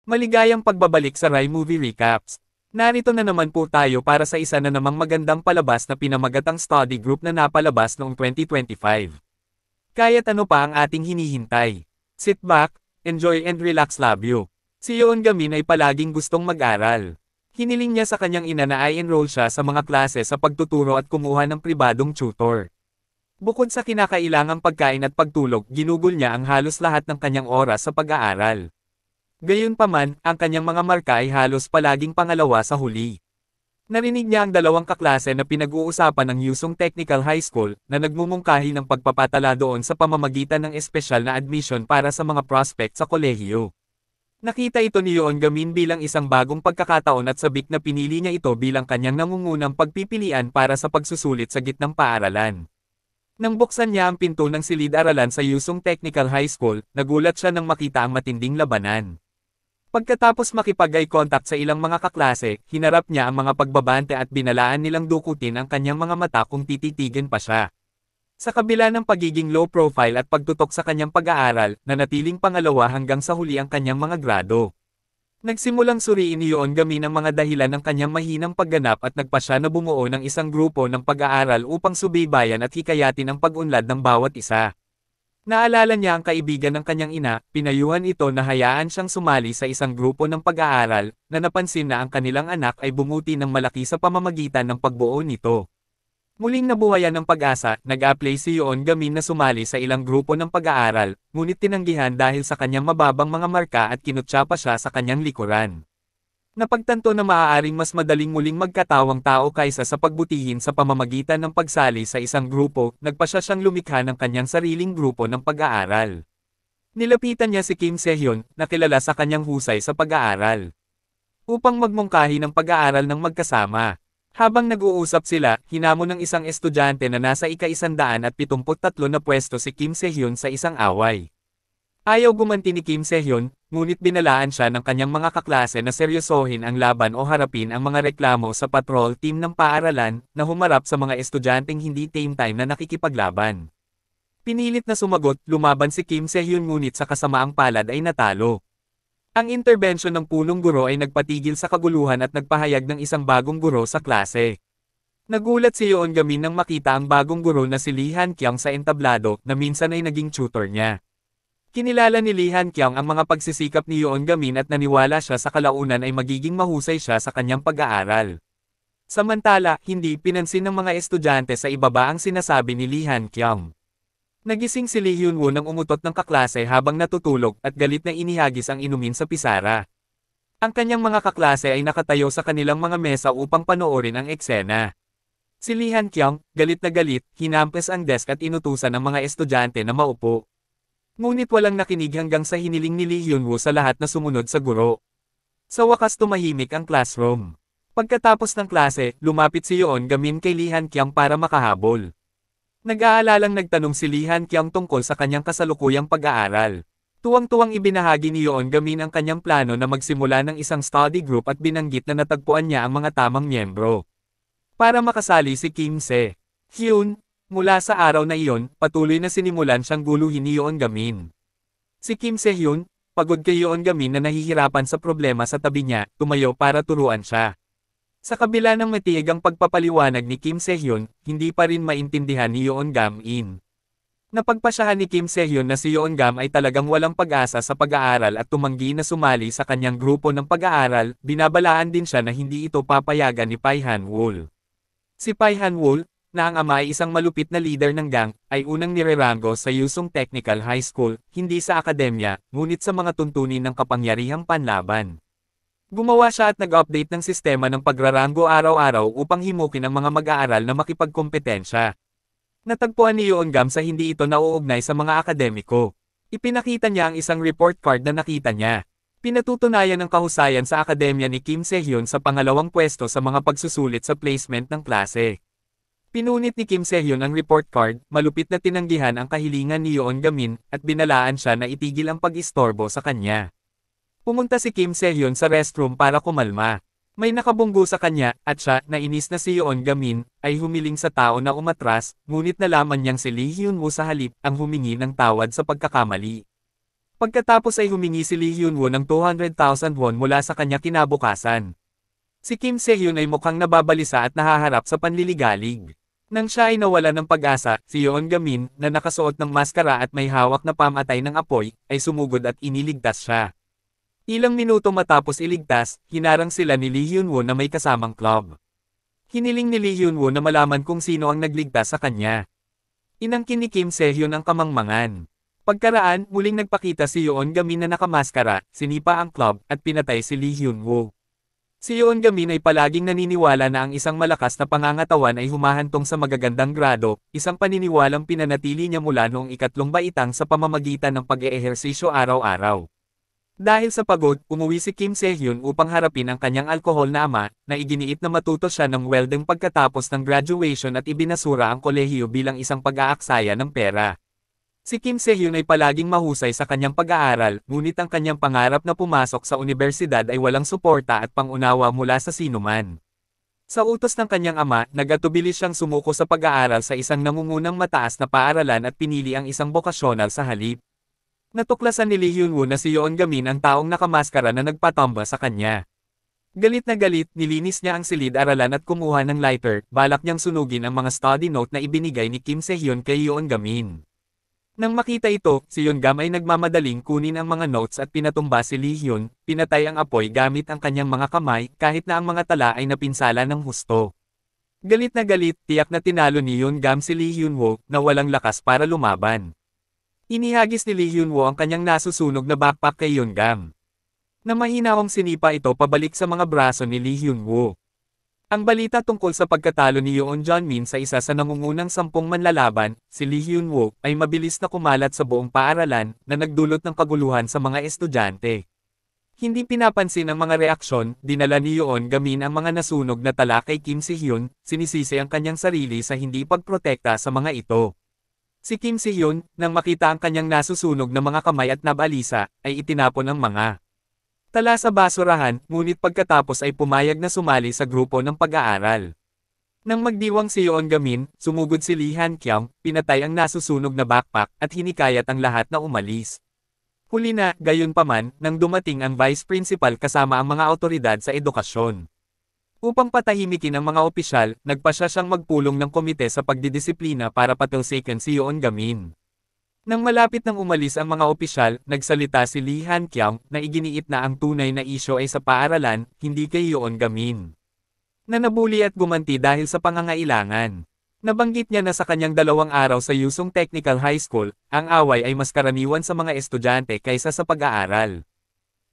Maligayang pagbabalik sa Rai Movie Recaps. Narito na naman po tayo para sa isa na namang magandang palabas na pinamagatang study group na napalabas noong 2025. Kaya't ano pa ang ating hinihintay? Sit back, enjoy and relax love you. Si Yoon Gamin ay palaging gustong mag-aral. Hiniling niya sa kanyang ina na i-enroll siya sa mga klase sa pagtuturo at kumuha ng pribadong tutor. Bukod sa kinakailangang pagkain at pagtulog, ginugol niya ang halos lahat ng kanyang oras sa pag-aaral. Gayunpaman, ang kanyang mga marka ay halos palaging pangalawa sa huli. Narinig niya ang dalawang kaklase na pinag-uusapan ng Yusung Technical High School na nagmumungkahi ng pagpapatala doon sa pamamagitan ng espesyal na admission para sa mga prospect sa kolehiyo. Nakita ito ni Yoon Gamin bilang isang bagong pagkakataon at sabik na pinili niya ito bilang kanyang nangungunang pagpipilian para sa pagsusulit sa gitnang paaralan. Nang buksan niya ang pinto ng silid-aralan sa Yusung Technical High School, nagulat siya nang makita ang matinding labanan. Pagkatapos makipag-eye contact sa ilang mga kaklase, hinarap niya ang mga pagbabante at binalaan nilang dukutin ang kanyang mga mata kung tititigin pa siya. Sa kabila ng pagiging low profile at pagtutok sa kanyang pag-aaral, nanatiling pangalawa hanggang sa huli ang kanyang mga grado. Nagsimulang suriin ni Yoon Gamin ang mga dahilan ng kanyang mahinang pagganap at nagpa siya na bumuo ng isang grupo ng pag-aaral upang subaybayan at hikayatin ang pag-unlad ng bawat isa. Naalala niya ang kaibigan ng kanyang ina, pinayuhan ito na hayaan siyang sumali sa isang grupo ng pag-aaral, na napansin na ang kanilang anak ay bumuti ng malaki sa pamamagitan ng pagbuo nito. Muling nabuhayan ng pag-asa, nag-apply si Yoon Gamin na sumali sa ilang grupo ng pag-aaral, ngunit tinanggihan dahil sa kanyang mababang mga marka at kinutya pa siya sa kanyang likuran. Napagtanto na maaaring mas madaling muling magkatawang tao kaysa sa pagbutihin sa pamamagitan ng pagsali sa isang grupo, nagpa siya siyang lumikha ng kanyang sariling grupo ng pag-aaral. Nilapitan niya si Kim Se-hyun, na kilala sa kanyang husay sa pag-aaral, upang magmungkahi ng pag-aaral ng magkasama. Habang nag-uusap sila, hinamon ng isang estudyante na nasa ika-173 na pwesto si Kim Se-hyun sa isang away. Ayaw gumanti ni Kim Se-hyun, ngunit binalaan siya ng kanyang mga kaklase na seryosohin ang laban o harapin ang mga reklamo sa patrol team ng paaralan na humarap sa mga estudyanteng hindi tame time na nakikipaglaban. Pinilit na sumagot, lumaban si Kim Se-hyun ngunit sa kasamaang palad ay natalo. Ang interbensyon ng punong guro ay nagpatigil sa kaguluhan at nagpahayag ng isang bagong guro sa klase. Nagulat si Yoon Gamin nang makita ang bagong guro na si Lee Han Kyung sa entablado na minsan ay naging tutor niya. Kinilala ni Lee Han Kyung ang mga pagsisikap ni Yoon Gamin at naniwala siya sa kalaunan ay magiging mahusay siya sa kanyang pag-aaral. Samantala, hindi pinansin ng mga estudyante sa ibaba ang sinasabi ni Lee Han Kyung. Nagising si Lee Hyun Woo nang umutot ng kaklase habang natutulog at galit na inihagis ang inumin sa pisara. Ang kanyang mga kaklase ay nakatayo sa kanilang mga mesa upang panoorin ang eksena. Si Lee Han Kyung, galit na galit, hinampes ang desk at inutusan ang mga estudyante na maupo. Ngunit walang nakinig hanggang sa hiniling ni Lee Hyun Woo sa lahat na sumunod sa guro. Sa wakas tumahimik ang classroom. Pagkatapos ng klase, lumapit si Yoon Gamin kay Lee Han Kyung para makahabol. Nag-aalalang nagtanong si Lee Han Kyung tungkol sa kanyang kasalukuyang pag-aaral. Tuwang-tuwang ibinahagi ni Yoon Gamin ang kanyang plano na magsimula ng isang study group at binanggit na natagpuan niya ang mga tamang miyembro. Para makasali si Kim Se-hyun. Mula sa araw na iyon, patuloy na sinimulan siyang guluhin ni Yoon Gamin. Si Kim Se-hyun, pagod kay Yoon Gamin na nahihirapan sa problema sa tabi niya, tumayo para turuan siya. Sa kabila ng matigang pagpapaliwanag ni Kim Se-hyun, hindi pa rin maintindihan ni Yoon Gamin. Napagpasyahan ni Kim Se-hyun na si Yoon Gam ay talagang walang pag-asa sa pag-aaral at tumanggi na sumali sa kanyang grupo ng pag-aaral, binabalaan din siya na hindi ito papayagan ni Pai Han-wol. Si Pai Han-wol, na ang ama ay isang malupit na leader ng gang, ay unang nirerango sa Yusung Technical High School, hindi sa akademya, ngunit sa mga tuntunin ng kapangyarihang panlaban. Gumawa siya at nag-update ng sistema ng pagrarango araw-araw upang himukin ang mga mag-aaral na makipagkompetensya. Natagpuan ni Yoon Gam sa hindi ito nauugnay sa mga akademiko. Ipinakita niya ang isang report card na nakita niya. Pinatutunayan ng kahusayan sa akademya ni Kim Se-hyun sa pangalawang pwesto sa mga pagsusulit sa placement ng klase. Pinunit ni Kim Se-hyun ang report card, malupit na tinanggihan ang kahilingan ni Yoon Gamin, at binalaan siya na itigil ang pag-istorbo sa kanya. Pumunta si Kim Se-hyun sa restroom para kumalma. May nakabunggo sa kanya, at siya, nainis na si Yoon Gamin, ay humiling sa tao na umatras, ngunit nalaman niyang si Lee Hyun Woo sa halip ang humingi ng tawad sa pagkakamali. Pagkatapos ay humingi si Lee Hyun-woo ng 200,000 won mula sa kanya kinabukasan. Si Kim Se-hyun ay mukhang nababalisa at nahaharap sa panliligalig. Nang siya ay nawala ng pag-asa, si Yoon Gamin, na nakasuot ng maskara at may hawak na pamatay ng apoy, ay sumugod at iniligtas siya. Ilang minuto matapos iligtas, hinarang sila ni Lee Hyun-woo na may kasamang club. Hiniling ni Lee Hyun-woo na malaman kung sino ang nagligtas sa kanya. Inangkin ni Kim Se-hyun ang kamangmangan. Pagkaraan, muling nagpakita si Yoon Gamin na nakamaskara, sinipa ang club, at pinatay si Lee Hyun-woo. Si Yoon Gamin ay palaging naniniwala na ang isang malakas na pangangatawan ay humahantong sa magagandang grado, isang paniniwalang pinanatili niya mula noong ikatlong baitang sa pamamagitan ng pag-eehersisyo araw-araw. Dahil sa pagod, umuwi si Kim Se-hyun upang harapin ang kanyang alkohol na ama, na iginiit na matuto siya ng welding pagkatapos ng graduation at ibinasura ang kolehiyo bilang isang pag-aaksaya ng pera. Si Kim Se-hyun ay palaging mahusay sa kanyang pag-aaral, ngunit ang kanyang pangarap na pumasok sa universidad ay walang suporta at pangunawa mula sa sinuman. Sa utos ng kanyang ama, nagatubili siyang sumuko sa pag-aaral sa isang nangungunang mataas na paaralan at pinili ang isang bokasyonal sa halip. Natuklasan ni Lee Hyun-woo na si Yoon Gamin ang taong nakamaskara na nagpatamba sa kanya. Galit na galit, nilinis niya ang silid-aralan at kumuha ng lighter, balak niyang sunugin ang mga study note na ibinigay ni Kim Se-hyun kay Yoon Gamin. Nang makita ito, si Yoon Gam ay nagmamadaling kunin ang mga notes at pinatumba si Lee Hyun, pinatay ang apoy gamit ang kanyang mga kamay, kahit na ang mga tala ay napinsala ng husto. Galit na galit, tiyak na tinalo ni Yoon Gam si Lee Hyun-woo, na walang lakas para lumaban. Inihagis ni Lee Hyun-woo ang kanyang nasusunog na backpack kay Yoon Gam. Na mahinahong sinipa ito pabalik sa mga braso ni Lee Hyun-woo. Ang balita tungkol sa pagkatalo ni Yoon Jong-min sa isa sa nangungunang 10 manlalaban, si Lee Hyun-woo, ay mabilis na kumalat sa buong paaralan, na nagdulot ng kaguluhan sa mga estudyante. Hindi pinapansin ang mga reaksyon, dinala ni Yoon Gamin ang mga nasunog na tala kay Kim Se-hyun, sinisisi ang kanyang sarili sa hindi pagprotekta sa mga ito. Si Kim Se-hyun, nang makita ang kanyang nasusunog na mga kamay at nabalisa, ay itinapon ang mga tala sa basurahan, ngunit pagkatapos ay pumayag na sumali sa grupo ng pag-aaral. Nang magdiwang si Yoon Gamin, sumugod si Lee Han-kyung, pinatay ang nasusunog na backpack, at hinikayat ang lahat na umalis. Huli na, gayunpaman, nang dumating ang vice principal kasama ang mga awtoridad sa edukasyon. Upang patahimikin ang mga opisyal, nagpasya siyang magpulong ng komite sa pagdidisiplina para patalsikan si Yoon Gamin. Nang malapit nang umalis ang mga opisyal, nagsalita si Lee Han-kyung na iginiit na ang tunay na isyo ay sa paaralan, hindi kay Yoon Gamin. Nanabuli at gumanti dahil sa pangangailangan. Nabanggit niya na sa kanyang 2 araw sa Yusung Technical High School, ang away ay mas karaniwan sa mga estudyante kaysa sa pag-aaral.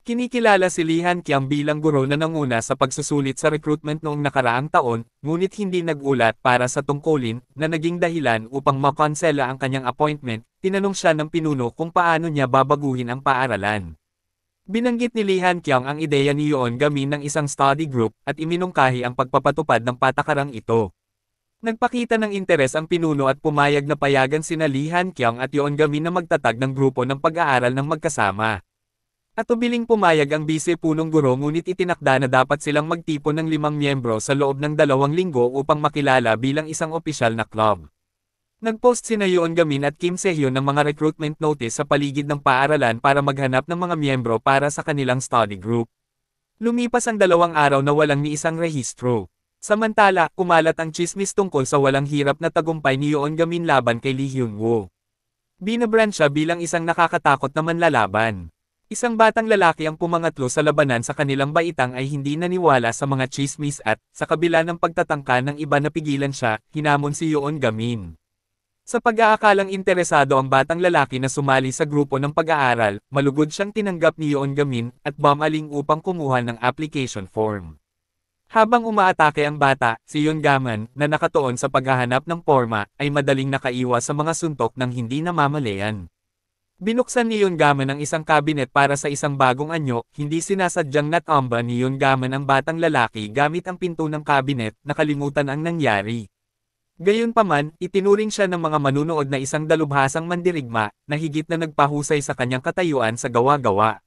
Kinikilala si Lee Han-kyung bilang guro na nanguna sa pagsusulit sa recruitment noong nakaraang taon, ngunit hindi nag-ulat para sa tungkulin, na naging dahilan upang makonsela ang kanyang appointment. Tinanong siya ng pinuno kung paano niya babaguhin ang paaralan. Binanggit ni Lee Han-kyung ang ideya ni Yoon Gamin ng isang study group, at iminungkahi ang pagpapatupad ng patakarang ito. Nagpakita ng interes ang pinuno at pumayag na payagan sina Lee Han-kyung at Yoon Gamin na magtatag ng grupo ng pag-aaral ng magkasama. At tubiling pumayag ang bise-punong guro, ngunit itinakda na dapat silang magtipon ng 5 miyembro sa loob ng 2 linggo upang makilala bilang isang opisyal na club. Nagpost sina Yoon Gamin at Kim Se-hyun ng mga recruitment notice sa paligid ng paaralan para maghanap ng mga miyembro para sa kanilang study group. Lumipas ang 2 araw na walang ni isang rehistro. Samantala, kumalat ang tsismis tungkol sa walang hirap na tagumpay ni Yoon Gamin laban kay Lee Hyun-woo. Binabrand siya bilang isang nakakatakot na manlalaban. Isang batang lalaki ang pumangatlo sa labanan sa kanilang baitang ay hindi naniwala sa mga chismis at, sa kabila ng pagtatangka ng iba na pigilan siya, hinamon si Yoon Gamin. Sa pag-aakalang interesado ang batang lalaki na sumali sa grupo ng pag-aaral, malugod siyang tinanggap ni Yoon Gamin at bumaling upang kumuha ng application form. Habang umaatake ang bata, si Yoon Gamin, na nakatuon sa paghahanap ng porma, ay madaling nakaiwas sa mga suntok ng hindi namamalayan. Binuksan ni Yoon Gamin ang isang kabinet para sa isang bagong anyo, hindi sinasadyang natamba ni Yoon Gamin ang batang lalaki gamit ang pinto ng kabinet, nakalimutan ang nangyari. Gayunpaman, itinuring siya ng mga manunood na isang dalubhasang mandirigma, na higit na nagpahusay sa kanyang katayuan sa gawa-gawa.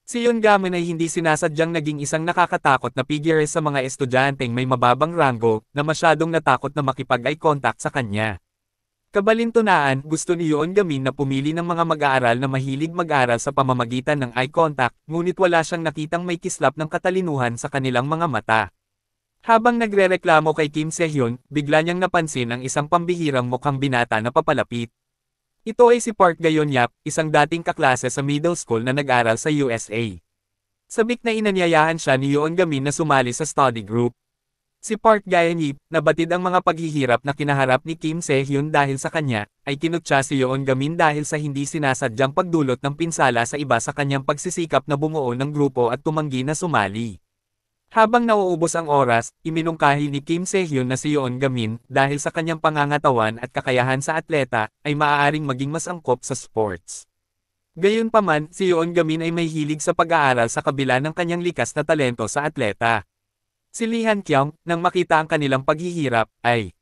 Si Yoon Gamin ay hindi sinasadyang naging isang nakakatakot na figure sa mga estudyanteng may mababang ranggo, na masyadong natakot na makipag-eye contact sa kanya. Kabalintunaan, gusto ni Yoon Gamin na pumili ng mga mag-aaral na mahilig mag-aral sa pamamagitan ng eye contact, ngunit wala siyang nakitang may kislap ng katalinuhan sa kanilang mga mata. Habang nagrereklamo kay Kim Se-hyun, bigla niyang napansin ang isang pambihirang mukhang binata na papalapit. Ito ay si Park Gayon-yap, isang dating kaklase sa middle school na nag-aral sa USA. Sabik na inanyayahan siya ni Yoon Gamin na sumali sa study group. Si Park Gayon-yip, nabatid ang mga paghihirap na kinaharap ni Kim Se-hyun dahil sa kanya, ay kinutya si Yoon Gamin dahil sa hindi sinasadyang pagdulot ng pinsala sa iba sa kanyang pagsisikap na bumuo ng grupo at tumanggi na sumali. Habang nauubos ang oras, iminungkahi ni Kim Se-hyun na si Yoon Gamin, dahil sa kanyang pangangatawan at kakayahan sa atleta, ay maaaring maging mas angkop sa sports. Gayunpaman, si Yoon Gamin ay may hilig sa pag-aaral sa kabila ng kanyang likas na talento sa atleta. Si Lee Han-kyung, nang makita ang kanilang paghihirap, ay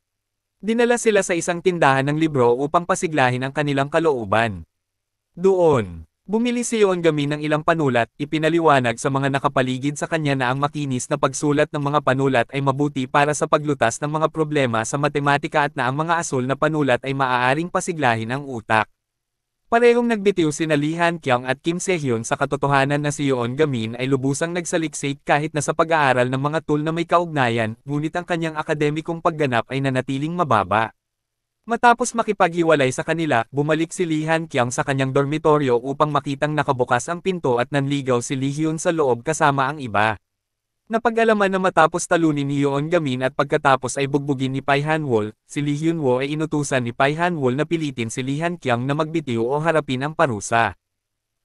dinala sila sa isang tindahan ng libro upang pasiglahin ang kanilang kalooban. Doon, bumili si Yoon Gamin ng ilang panulat, ipinaliwanag sa mga nakapaligid sa kanya na ang makinis na pagsulat ng mga panulat ay mabuti para sa paglutas ng mga problema sa matematika at na ang mga asul na panulat ay maaaring pasiglahin ang utak. Parehong nagbitiw sina Lee Han-kyung at Kim Se-hyun sa katotohanan na si Yoon Gamin ay lubusang nagsaliksik kahit na sa pag-aaral ng mga tool na may kaugnayan, ngunit ang kanyang akademikong pagganap ay nanatiling mababa. Matapos makipaghiwalay sa kanila, bumalik si Lee Han-kyung sa kanyang dormitoryo upang makitang nakabukas ang pinto at nanligaw si Lee Hyun sa loob kasama ang iba. Napag-alaman na matapos talunin ni Yoon Gamin at pagkatapos ay bugbugin ni Pai Han-wol, si Lee Hyun-woo ay inutusan ni Pai Han-wol na pilitin si Lee Han-kyung na magbitiw o harapin ang parusa.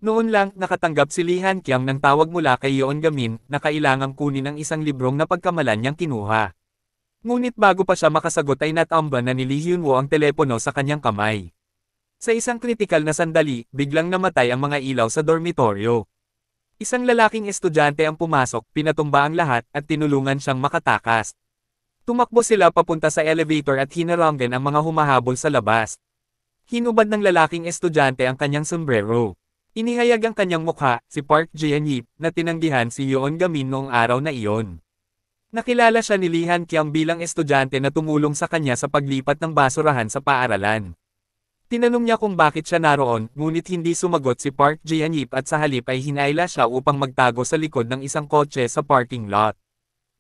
Noon lang, nakatanggap si Lee Han-kyung ng tawag mula kay Yoon Gamin na kailangang kunin ang isang librong napagkamalan niyang kinuha. Ngunit bago pa siya makasagot ay natamba na ni Lee Hyun-woo ang telepono sa kanyang kamay. Sa isang kritikal na sandali, biglang namatay ang mga ilaw sa dormitoryo. Isang lalaking estudyante ang pumasok, pinatumba ang lahat, at tinulungan siyang makatakas. Tumakbo sila papunta sa elevator at hinarangan ang mga humahabol sa labas. Hinubad ng lalaking estudyante ang kanyang sombrero. Inihayag ang kanyang mukha, si Park Jae-yip, na tinanggihan si Yoon Gamin noong araw na iyon. Nakilala siya ni Lee Han-kyung bilang estudyante na tumulong sa kanya sa paglipat ng basurahan sa paaralan. Tinanong niya kung bakit siya naroon, ngunit hindi sumagot si Park Jae-yip at sa halip ay hinayla siya upang magtago sa likod ng isang kotse sa parking lot.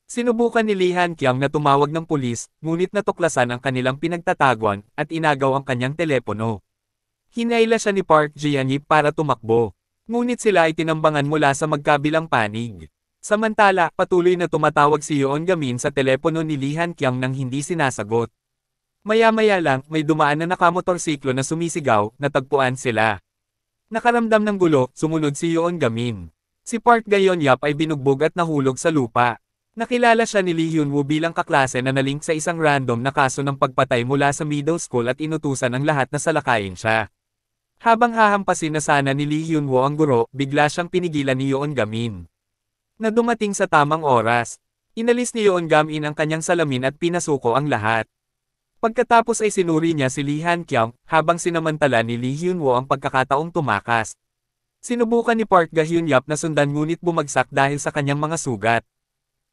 Sinubukan ni Lee Han-kyung na tumawag ng pulis, ngunit natuklasan ang kanilang pinagtataguan, at inagaw ang kanyang telepono. Hinayla siya ni Park Jae-yip para tumakbo. Ngunit sila ay tinambangan mula sa magkabilang panig. Samantala, patuloy na tumatawag si Yoon Gamin sa telepono ni Lee Han-kyung nang hindi sinasagot. Maya-maya lang, may dumaan na nakamotorsiklo na sumisigaw, natagpuan sila. Nakaramdam ng gulo, sumunod si Yoon Gamin. Si Park Gayon-yap ay binugbog at nahulog sa lupa. Nakilala siya ni Lee Hyun-woo bilang kaklase na nalink sa isang random na kaso ng pagpatay mula sa middle school at inutusan ang lahat na salakayin siya. Habang hahampasin na sana ni Lee Hyun-woo ang guro, bigla siyang pinigilan ni Yoon Gamin. Na dumating sa tamang oras, inalis ni Yoon Gamin ang kanyang salamin at pinasuko ang lahat. Pagkatapos ay sinuri niya si Lee Han-kyung, habang sinamantala ni Lee Hyun-woo ang pagkakataong tumakas. Sinubukan ni Park Ga-hyun-yap na sundan ngunit bumagsak dahil sa kanyang mga sugat.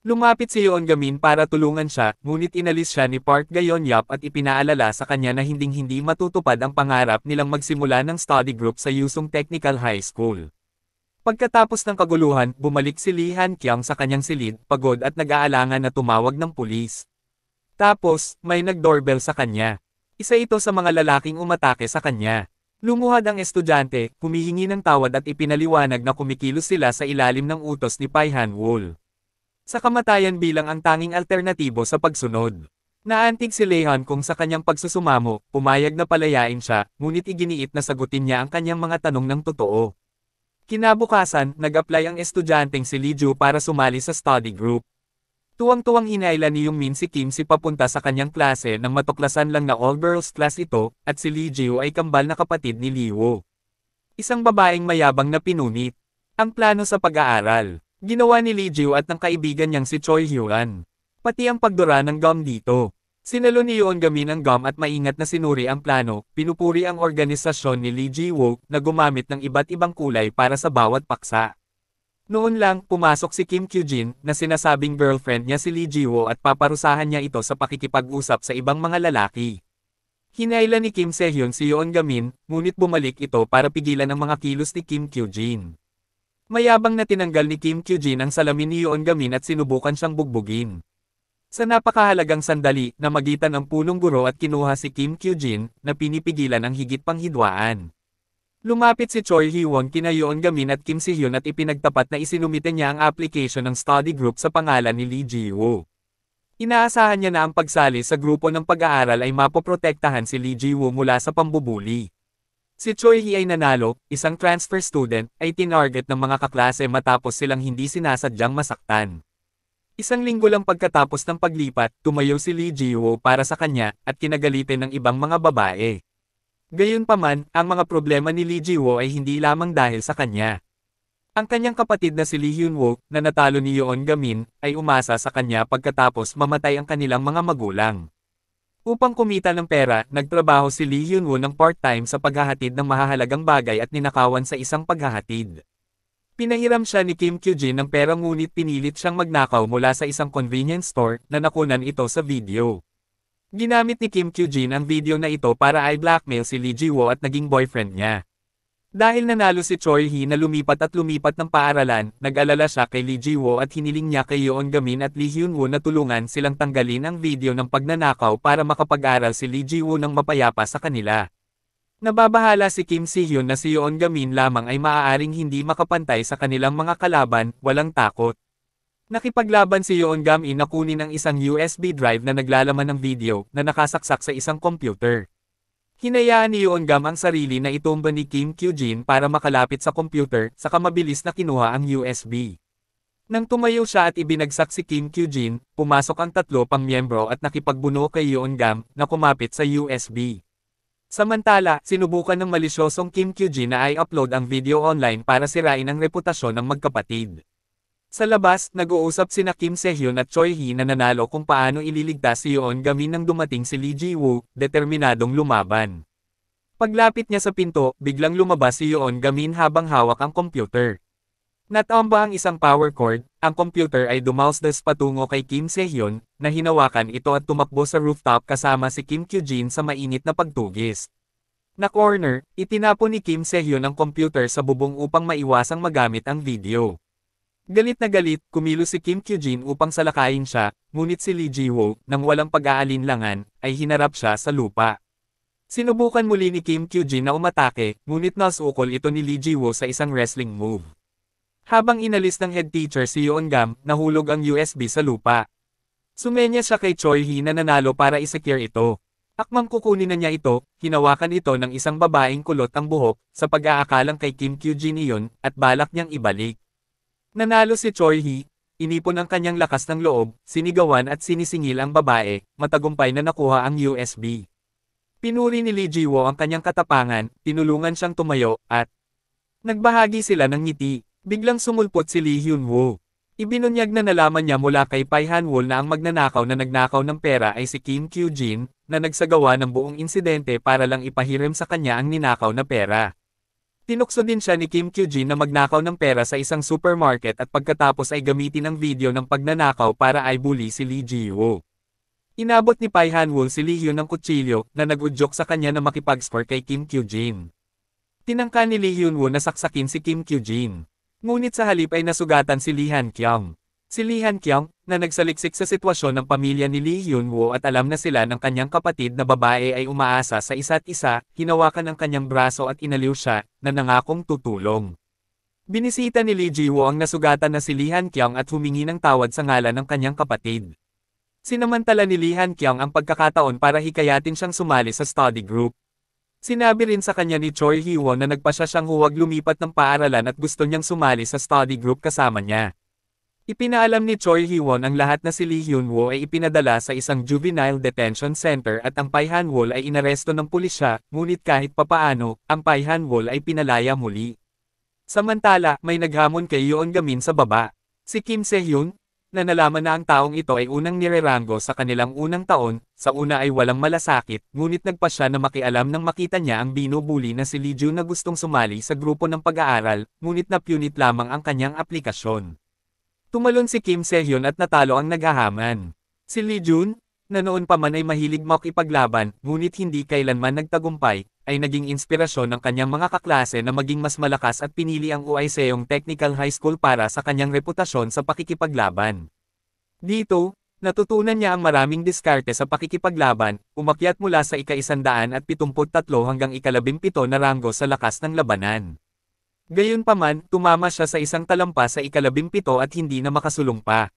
Lumapit si Yoon Gamin para tulungan siya, ngunit inalis siya ni Park Ga-hyun-yap at ipinaalala sa kanya na hinding-hindi matutupad ang pangarap nilang magsimula ng study group sa Yusung Technical High School. Pagkatapos ng kaguluhan, bumalik si Lee Han-kyung sa kanyang silid, pagod at nag-aalangan na tumawag ng pulis. Tapos, may nag-doorbell sa kanya. Isa ito sa mga lalaking umatake sa kanya. Lumuhad ang estudyante, humihingi ng tawad at ipinaliwanag na kumikilos sila sa ilalim ng utos ni Pai Han-wol. Sa kamatayan bilang ang tanging alternatibo sa pagsunod. Naantig si Lee Han kung sa kanyang pagsusumamo, pumayag na palayain siya, ngunit iginiit na sagutin niya ang kanyang mga tanong ng totoo. Kinabukasan, nag-apply ang estudyanteng si Lee Ju para sumali sa study group. Tuwang-tuwang hinayla ni Yoon Min si Kim Si papunta sa kanyang klase nang matuklasan lang na all-girls class ito, at si Lee Ju ay kambal na kapatid ni Lee Woo. Isang babaeng mayabang na pinunit. Ang plano sa pag-aaral. Ginawa ni Lee Ju at ng kaibigan niyang si Choi Hyun. Pati ang pagdura ng gum dito. Sinalo ni Yoon Gamin ang gum at maingat na sinuri ang plano, pinupuri ang organisasyon ni Lee Ji-woo na gumamit ng iba't ibang kulay para sa bawat paksa. Noon lang, pumasok si Kim Kyu-jin, na sinasabing girlfriend niya si Lee Ji-woo at paparusahan niya ito sa pakikipag-usap sa ibang mga lalaki. Hinailan ni Kim Sehyun si Yoon Gamin, ngunit bumalik ito para pigilan ang mga kilos ni Kim Kyujin. Mayabang na tinanggal ni Kim Kyujin ang salamin ni Yoon Gamin at sinubukan siyang bugbugin. Sa napakahalagang sandali, namagitan ang punong guro at kinuha si Kim Kyujin, na pinipigilan ang higit pang hidwaan. Lumapit si Choi Hee-won kina Yoon Gamin at Kim Si-hyun at ipinagtapat na isinumite niya ang application ng study group sa pangalan ni Lee Ji-woo. Inaasahan niya na ang pagsali sa grupo ng pag-aaral ay mapoprotektahan si Lee Ji-woo mula sa pambubuli. Si Choi Hee ay nanalo, isang transfer student, ay tinarget ng mga kaklase matapos silang hindi sinasadyang masaktan. Isang linggo lang pagkatapos ng paglipat, tumayo si Lee Ji-woo para sa kanya, at kinagalitin ng ibang mga babae. Gayunpaman, ang mga problema ni Lee Ji-woo ay hindi lamang dahil sa kanya. Ang kanyang kapatid na si Lee Hyun-woo, na natalo ni Yoon Gamin, ay umasa sa kanya pagkatapos mamatay ang kanilang mga magulang. Upang kumita ng pera, nagtrabaho si Lee Hyun-woo ng part-time sa paghahatid ng mahahalagang bagay at ninakawan sa isang paghahatid. Pinahiram siya ni Kim Kyujin ng pera ngunit pinilit siyang magnakaw mula sa isang convenience store na nakunan ito sa video. Ginamit ni Kim Kyujin ang video na ito para i-blackmail si Lee Ji-woo at naging boyfriend niya. Dahil nanalo si Choi Hee na lumipat ng paaralan, nag-alala siya kay Lee Ji-woo at hiniling niya kay Yoon Gamin at Lee Hyun-woo na tulungan silang tanggalin ang video ng pagnanakaw para makapag-aral si Lee Ji-woo ng mapayapa sa kanila. Nababahala si Kim Si-hyun na si Yoon Gamin lamang ay maaaring hindi makapantay sa kanilang mga kalaban, walang takot. Nakipaglaban si Yoon Gamin na kunin ang isang USB drive na naglalaman ng video na nakasaksak sa isang computer. Hinayaan ni Yoon Gam ang sarili na itumba ni Kim Kyujin para makalapit sa computer, saka mabilis na kinuha ang USB. Nang tumayo siya at ibinagsak si Kim Kyujin, pumasok ang tatlo pang miyembro at nakipagbuno kay Yoon Gam na kumapit sa USB. Samantala, sinubukan ng malisyosong Kim Kyujin na i-upload ang video online para sirain ang reputasyon ng magkapatid. Sa labas, nag-uusap sina Kim Se-hyun at Choi Hee na nanalo kung paano ililigtas si Yoon Gamin nang dumating si Lee Ji-woo, determinadong lumaban. Paglapit niya sa pinto, biglang lumabas si Yoon Gamin habang hawak ang computer. Natamba ang isang power cord, ang computer ay dumausdas patungo kay Kim Se-hyun, na hinawakan ito at tumakbo sa rooftop kasama si Kim Kyujin sa mainit na pagtugis. Na corner, itinapon ni Kim Se-hyun ang computer sa bubong upang maiwasang magamit ang video. Galit na galit, kumilos si Kim Kyujin upang salakayin siya, ngunit si Lee Ji-woo, nang walang pag-aalinlangan, ay hinarap siya sa lupa. Sinubukan muli ni Kim Kyujin na umatake, ngunit nasukol ito ni Lee Ji-woo sa isang wrestling move. Habang inalis ng head teacher si Yoon Gam, nahulog ang USB sa lupa. Sumenya siya kay Choi Hee na nanalo para i-secure ito. Akmang kukunin na niya ito, hinawakan ito ng isang babaeng kulot ang buhok, sa pag-aakalang kay Kim Kyujin iyon, at balak niyang ibalik. Nanalo si Choi Hee, inipon ang kanyang lakas ng loob, sinigawan at sinisingil ang babae, matagumpay na nakuha ang USB. Pinuri ni Lee Ji-woo ang kanyang katapangan, tinulungan siyang tumayo, at nagbahagi sila ng ngiti. Biglang sumulpot si Lee Hyun-woo. Ibinunyag na nalaman niya mula kay Pai Han-wol na ang magnanakaw na nagnakaw ng pera ay si Kim Kyujin, na nagsagawa ng buong insidente para lang ipahiram sa kanya ang ninakaw na pera. Tinukso din siya ni Kim Kyujin na magnakaw ng pera sa isang supermarket at pagkatapos ay gamitin ang video ng pagnanakaw para i-bully si Lee Ji-woo. Inabot ni Pai Han-wol si Lee Hyun ng kutsilyo, na nag-udyok sa kanya na makipag-score kay Kim Kyujin. Tinangka ni Lee Hyun-woo na saksakin si Kim Kyujin. Ngunit sa halip ay nasugatan si Lee Han-kyung. Si Lee Han-kyung, na nagsaliksik sa sitwasyon ng pamilya ni Lee Hyun-woo at alam na sila ng kanyang kapatid na babae ay umaasa sa isa't isa, hinawakan ang kanyang braso at inaliw siya, na nangakong tutulong. Binisita ni Lee Ji-woo ang nasugatan na si Lee Han-kyung at humingi ng tawad sa ngalan ng kanyang kapatid. Sinamantala ni Lee Han-kyung ang pagkakataon para hikayatin siyang sumali sa study group. Sinabi rin sa kanya ni Choi Hee-won na nagpasya siyang huwag lumipat ng paaralan at gusto niyang sumali sa study group kasama niya. Ipinaalam ni Choi Hee-won ang lahat na si Lee Hyun-woo ay ipinadala sa isang juvenile detention center at ang Pai Han-wol ay inaresto ng pulisya, ngunit kahit papaano, ang Pai Han-wol ay pinalaya muli. Samantala, may naghamon kay Yoon Gamin sa baba. Si Kim Se-hyun, na nalaman na ang taong ito ay unang nirerango sa kanilang unang taon, sa una ay walang malasakit, ngunit nagpa siya na makialam nang makita niya ang binubuli na si Lee Jun na gustong sumali sa grupo ng pag-aaral, ngunit napunit lamang ang kanyang aplikasyon. Tumalon si Kim Se-hyun at natalo ang naghahaman. Si Lee Jun, na noon pa man ay mahilig makipaglaban, ngunit hindi kailanman nagtagumpay, ay naging inspirasyon ng kanyang mga kaklase na maging mas malakas at pinili ang Uiseong Technical High School para sa kanyang reputasyon sa pakikipaglaban. Dito, natutunan niya ang maraming diskarte sa pakikipaglaban, umakyat mula sa ika-173 hanggang ika-17 na ranggo sa lakas ng labanan. Gayunpaman, tumama siya sa isang talampas sa ika-17 at hindi na makasulong pa.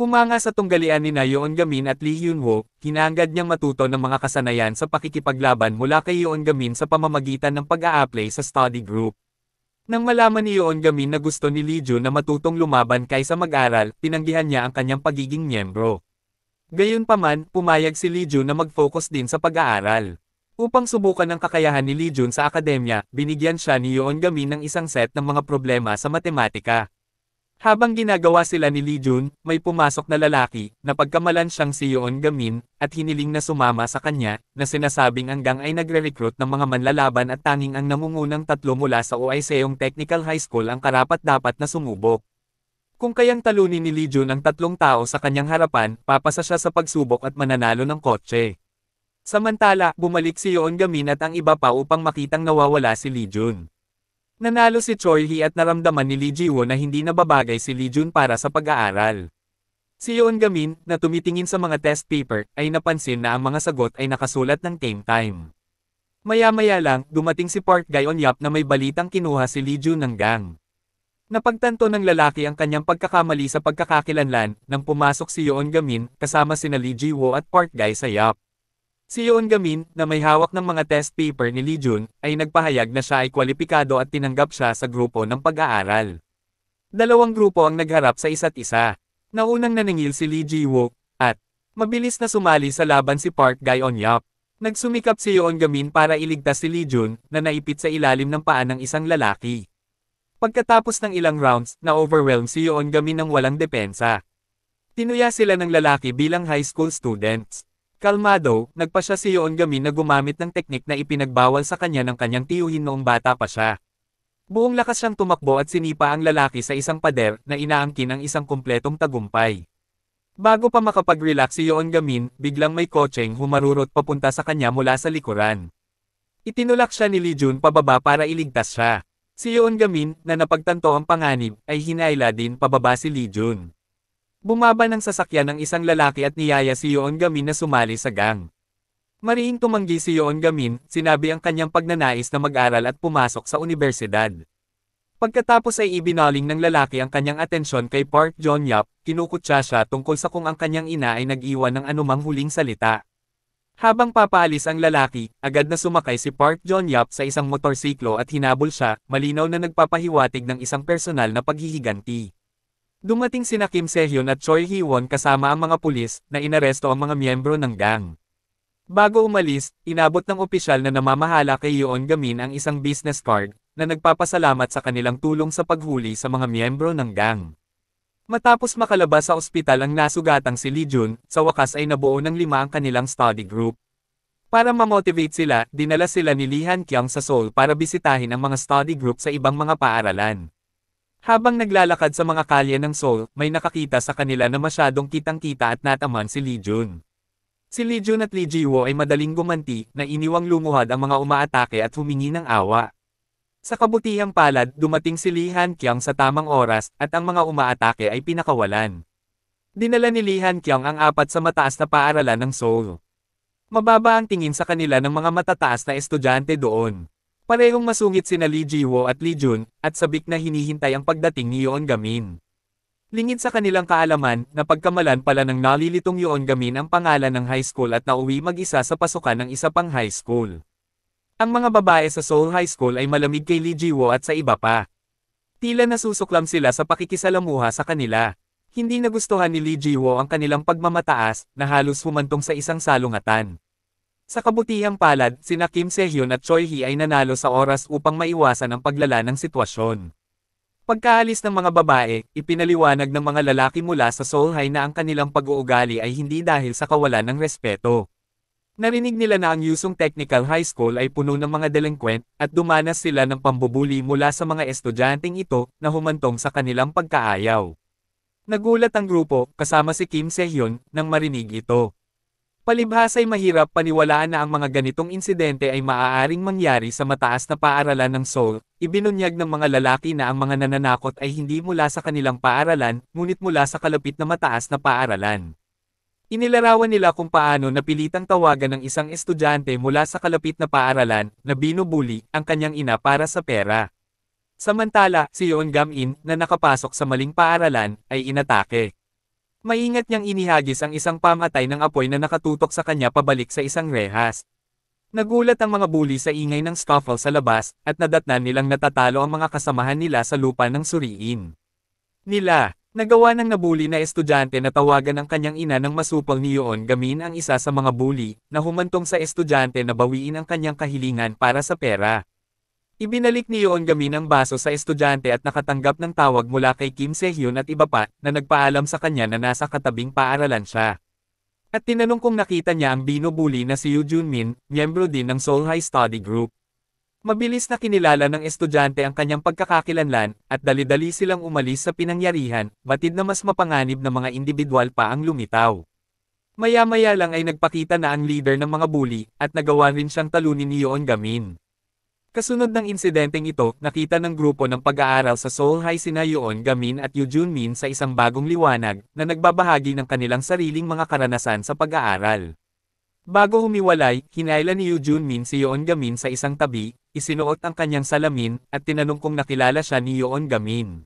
Humanga sa tunggalian ni Yeon Gamin at Lee Hyun-woo, hinahangad niyang matuto ng mga kasanayan sa pakikipaglaban mula kay Yeon Gamin sa pamamagitan ng pag-a-apply sa study group. Nang malaman ni Yeon Gamin na gusto ni Lee Jun na matutong lumaban kaysa mag-aral, tinanggihan niya ang kanyang pagiging miyembro. Gayunpaman, pumayag si Lee Jun na mag-focus din sa pag-aaral. Upang subukan ang kakayahan ni Lee Jun sa akademya, binigyan siya ni Yeon Gamin ng isang set ng mga problema sa matematika. Habang ginagawa sila ni Lee Jun, may pumasok na lalaki, na pagkamalan siyang si Yeon Gamin, at hiniling na sumama sa kanya, na sinasabing ang gang ay nagre-recruit ng mga manlalaban at tanging ang namungunang tatlo mula sa Uiseong Technical High School ang karapat-dapat na sumubok. Kung kayang talunin ni Lee Jun ang tatlong tao sa kanyang harapan, papasa siya sa pagsubok at mananalo ng kotse. Samantala, bumalik si Yeon Gamin at ang iba pa upang makitang nawawala si Lee Jun. Nanalo si Choi Hee at naramdaman ni Lee Ji-woo na hindi nababagay si Lee Jun para sa pag-aaral. Si Yeon Gamin, na tumitingin sa mga test paper, ay napansin na ang mga sagot ay nakasulat ng game time. Maya-maya lang, dumating si Park Gae-on-yap na may balitang kinuha si Lee Jun ng gang. Napagtanto ng lalaki ang kanyang pagkakamali sa pagkakakilanlan, nang pumasok si Yeon Gamin, kasama sina Lee Ji-woo at Park Gae-sa-yap. Si Yeon Gamin, na may hawak ng mga test paper ni Lee Jun, ay nagpahayag na siya ay kwalipikado at tinanggap siya sa grupo ng pag-aaral. Dalawang grupo ang nagharap sa isa't isa. Naunang naningil si Lee Ji-woo, at mabilis na sumali sa laban si Park Gae-on-yap. Nagsumikap si Yeon Gamin para iligtas si Lee Jun, na naipit sa ilalim ng paa ng isang lalaki. Pagkatapos ng ilang rounds, na-overwhelm si Yeon Gamin ng walang depensa. Tinuya sila ng lalaki bilang high school students. Kalmado, nagpa siya si Yeon Gamin na gumamit ng teknik na ipinagbawal sa kanya ng kanyang tiyuhin noong bata pa siya. Buong lakas siyang tumakbo at sinipa ang lalaki sa isang pader na inaangkin ang isang kumpletong tagumpay. Bago pa makapag-relax si Yeon Gamin, biglang may kotseng humarurot papunta sa kanya mula sa likuran. Itinulak siya ni Lee Jun pababa para iligtas siya. Si Yeon Gamin, na napagtanto ang panganib, ay hinayla din pababa si Lee Jun. Bumaba ng sasakyan ng isang lalaki at niyaya si Yeon Gamin na sumali sa gang. Marihing tumanggi si Yeon Gamin, sinabi ang kanyang pagnanais na mag-aral at pumasok sa universidad. Pagkatapos ay ibinaling ng lalaki ang kanyang atensyon kay Park Jon-yap, kinukutya siya tungkol sa kung ang kanyang ina ay nag-iwan ng anumang huling salita. Habang papaalis ang lalaki, agad na sumakay si Park Jon-yap sa isang motorsiklo at hinabol siya, malinaw na nagpapahiwatig ng isang personal na paghihiganti. Dumating sina Kim Se-hyun at Choi Hee-won kasama ang mga pulis, na inaresto ang mga miyembro ng gang. Bago umalis, inabot ng opisyal na namamahala kay Yeon Gamin ang isang business card, na nagpapasalamat sa kanilang tulong sa paghuli sa mga miyembro ng gang. Matapos makalabas sa ospital ang nasugatang si Lee Jun, sa wakas ay nabuo ng 5 ang kanilang study group. Para ma-motivate sila, dinala sila ni Lee Han-kyung sa Seoul para bisitahin ang mga study group sa ibang mga paaralan. Habang naglalakad sa mga kalye ng Seoul, may nakakita sa kanila na masyadong kitang-kita at nataman si Lee Jun. Si Lee Jun at Lee Ji-woo ay madaling gumanti, na iniwang lumuhad ang mga umaatake at humingi ng awa. Sa kabutihang palad, dumating si Lee Han-kyung sa tamang oras, at ang mga umaatake ay pinakawalan. Dinala ni Lee Han-kyung ang 4 sa mataas na paaralan ng Seoul. Mababa ang tingin sa kanila ng mga matataas na estudyante doon. Parehong masungit sina Lee Ji-woo at Lee Jun, at sabik na hinihintay ang pagdating ni Yeon Gamin. Lingid sa kanilang kaalaman, na pagkamalan pala ng nalilitong Yeon Gamin ang pangalan ng high school at nauwi mag-isa sa pasukan ng isa pang high school. Ang mga babae sa Seoul High School ay malamig kay Lee Ji-woo at sa iba pa. Tila nasusuklam sila sa pakikisalamuha sa kanila. Hindi nagustuhan ni Lee Ji-woo ang kanilang pagmamataas, na halos humantong sa isang salungatan. Sa kabutihang palad, sina Kim Se-hyun at Choi Hee ay nanalo sa oras upang maiwasan ang paglala ng sitwasyon. Pagkaalis ng mga babae, ipinaliwanag ng mga lalaki mula sa Seoul High na ang kanilang pag-uugali ay hindi dahil sa kawalan ng respeto. Narinig nila na ang Yusung Technical High School ay puno ng mga delinquent, at dumanas sila ng pambubuli mula sa mga estudyanteng ito, na humantong sa kanilang pagkaayaw. Nagulat ang grupo, kasama si Kim Se-hyun, nang marinig ito. Palibhas ay mahirap paniwalaan na ang mga ganitong insidente ay maaaring mangyari sa mataas na paaralan ng Seoul. Ibinunyag ng mga lalaki na ang mga nananakot ay hindi mula sa kanilang paaralan, ngunit mula sa kalapit na mataas na paaralan. Inilarawan nila kung paano napilitang tawagan ng isang estudyante mula sa kalapit na paaralan na binubuli ang kanyang ina para sa pera. Samantala, si Yeon Gam-in na nakapasok sa maling paaralan ay inatake. Maingat niyang inihagis ang isang pamatay ng apoy na nakatutok sa kanya pabalik sa isang rehas. Nagulat ang mga bully sa ingay ng scuffle sa labas at nadatnan nilang natatalo ang mga kasamahan nila sa lupa ng suriin. Nagawa ng nabuli na estudyante na tawagan ang kanyang ina ng masupol ni Yeon Gamin ang isa sa mga bully na humantong sa estudyante na bawiin ang kanyang kahilingan para sa pera. Ibinalik ni Yeon Gamin ang baso sa estudyante at nakatanggap ng tawag mula kay Kim Se-hyun at iba pa na nagpaalam sa kanya na nasa katabing paaralan siya. At tinanong kung nakita niya ang binubuli na si Yoo Junmin, miyembro din ng Seoul High Study Group. Mabilis na kinilala ng estudyante ang kanyang pagkakakilanlan, at dali-dali silang umalis sa pinangyarihan, batid na mas mapanganib na mga individual pa ang lumitaw. Maya-maya lang ay nagpakita na ang leader ng mga bully, at nagawa rin siyang talunin ni Yeon Gamin. Kasunod ng insidenteng ito, nakita ng grupo ng pag-aaral sa Seoul High sina Yeon Gamin at Yoo Junmin sa isang bagong liwanag, na nagbabahagi ng kanilang sariling mga karanasan sa pag-aaral. Bago humiwalay, hinayla ni Yoo Junmin si Yeon Gamin sa isang tabi, isinuot ang kanyang salamin, at tinanong kung nakilala siya ni Yeon Gamin.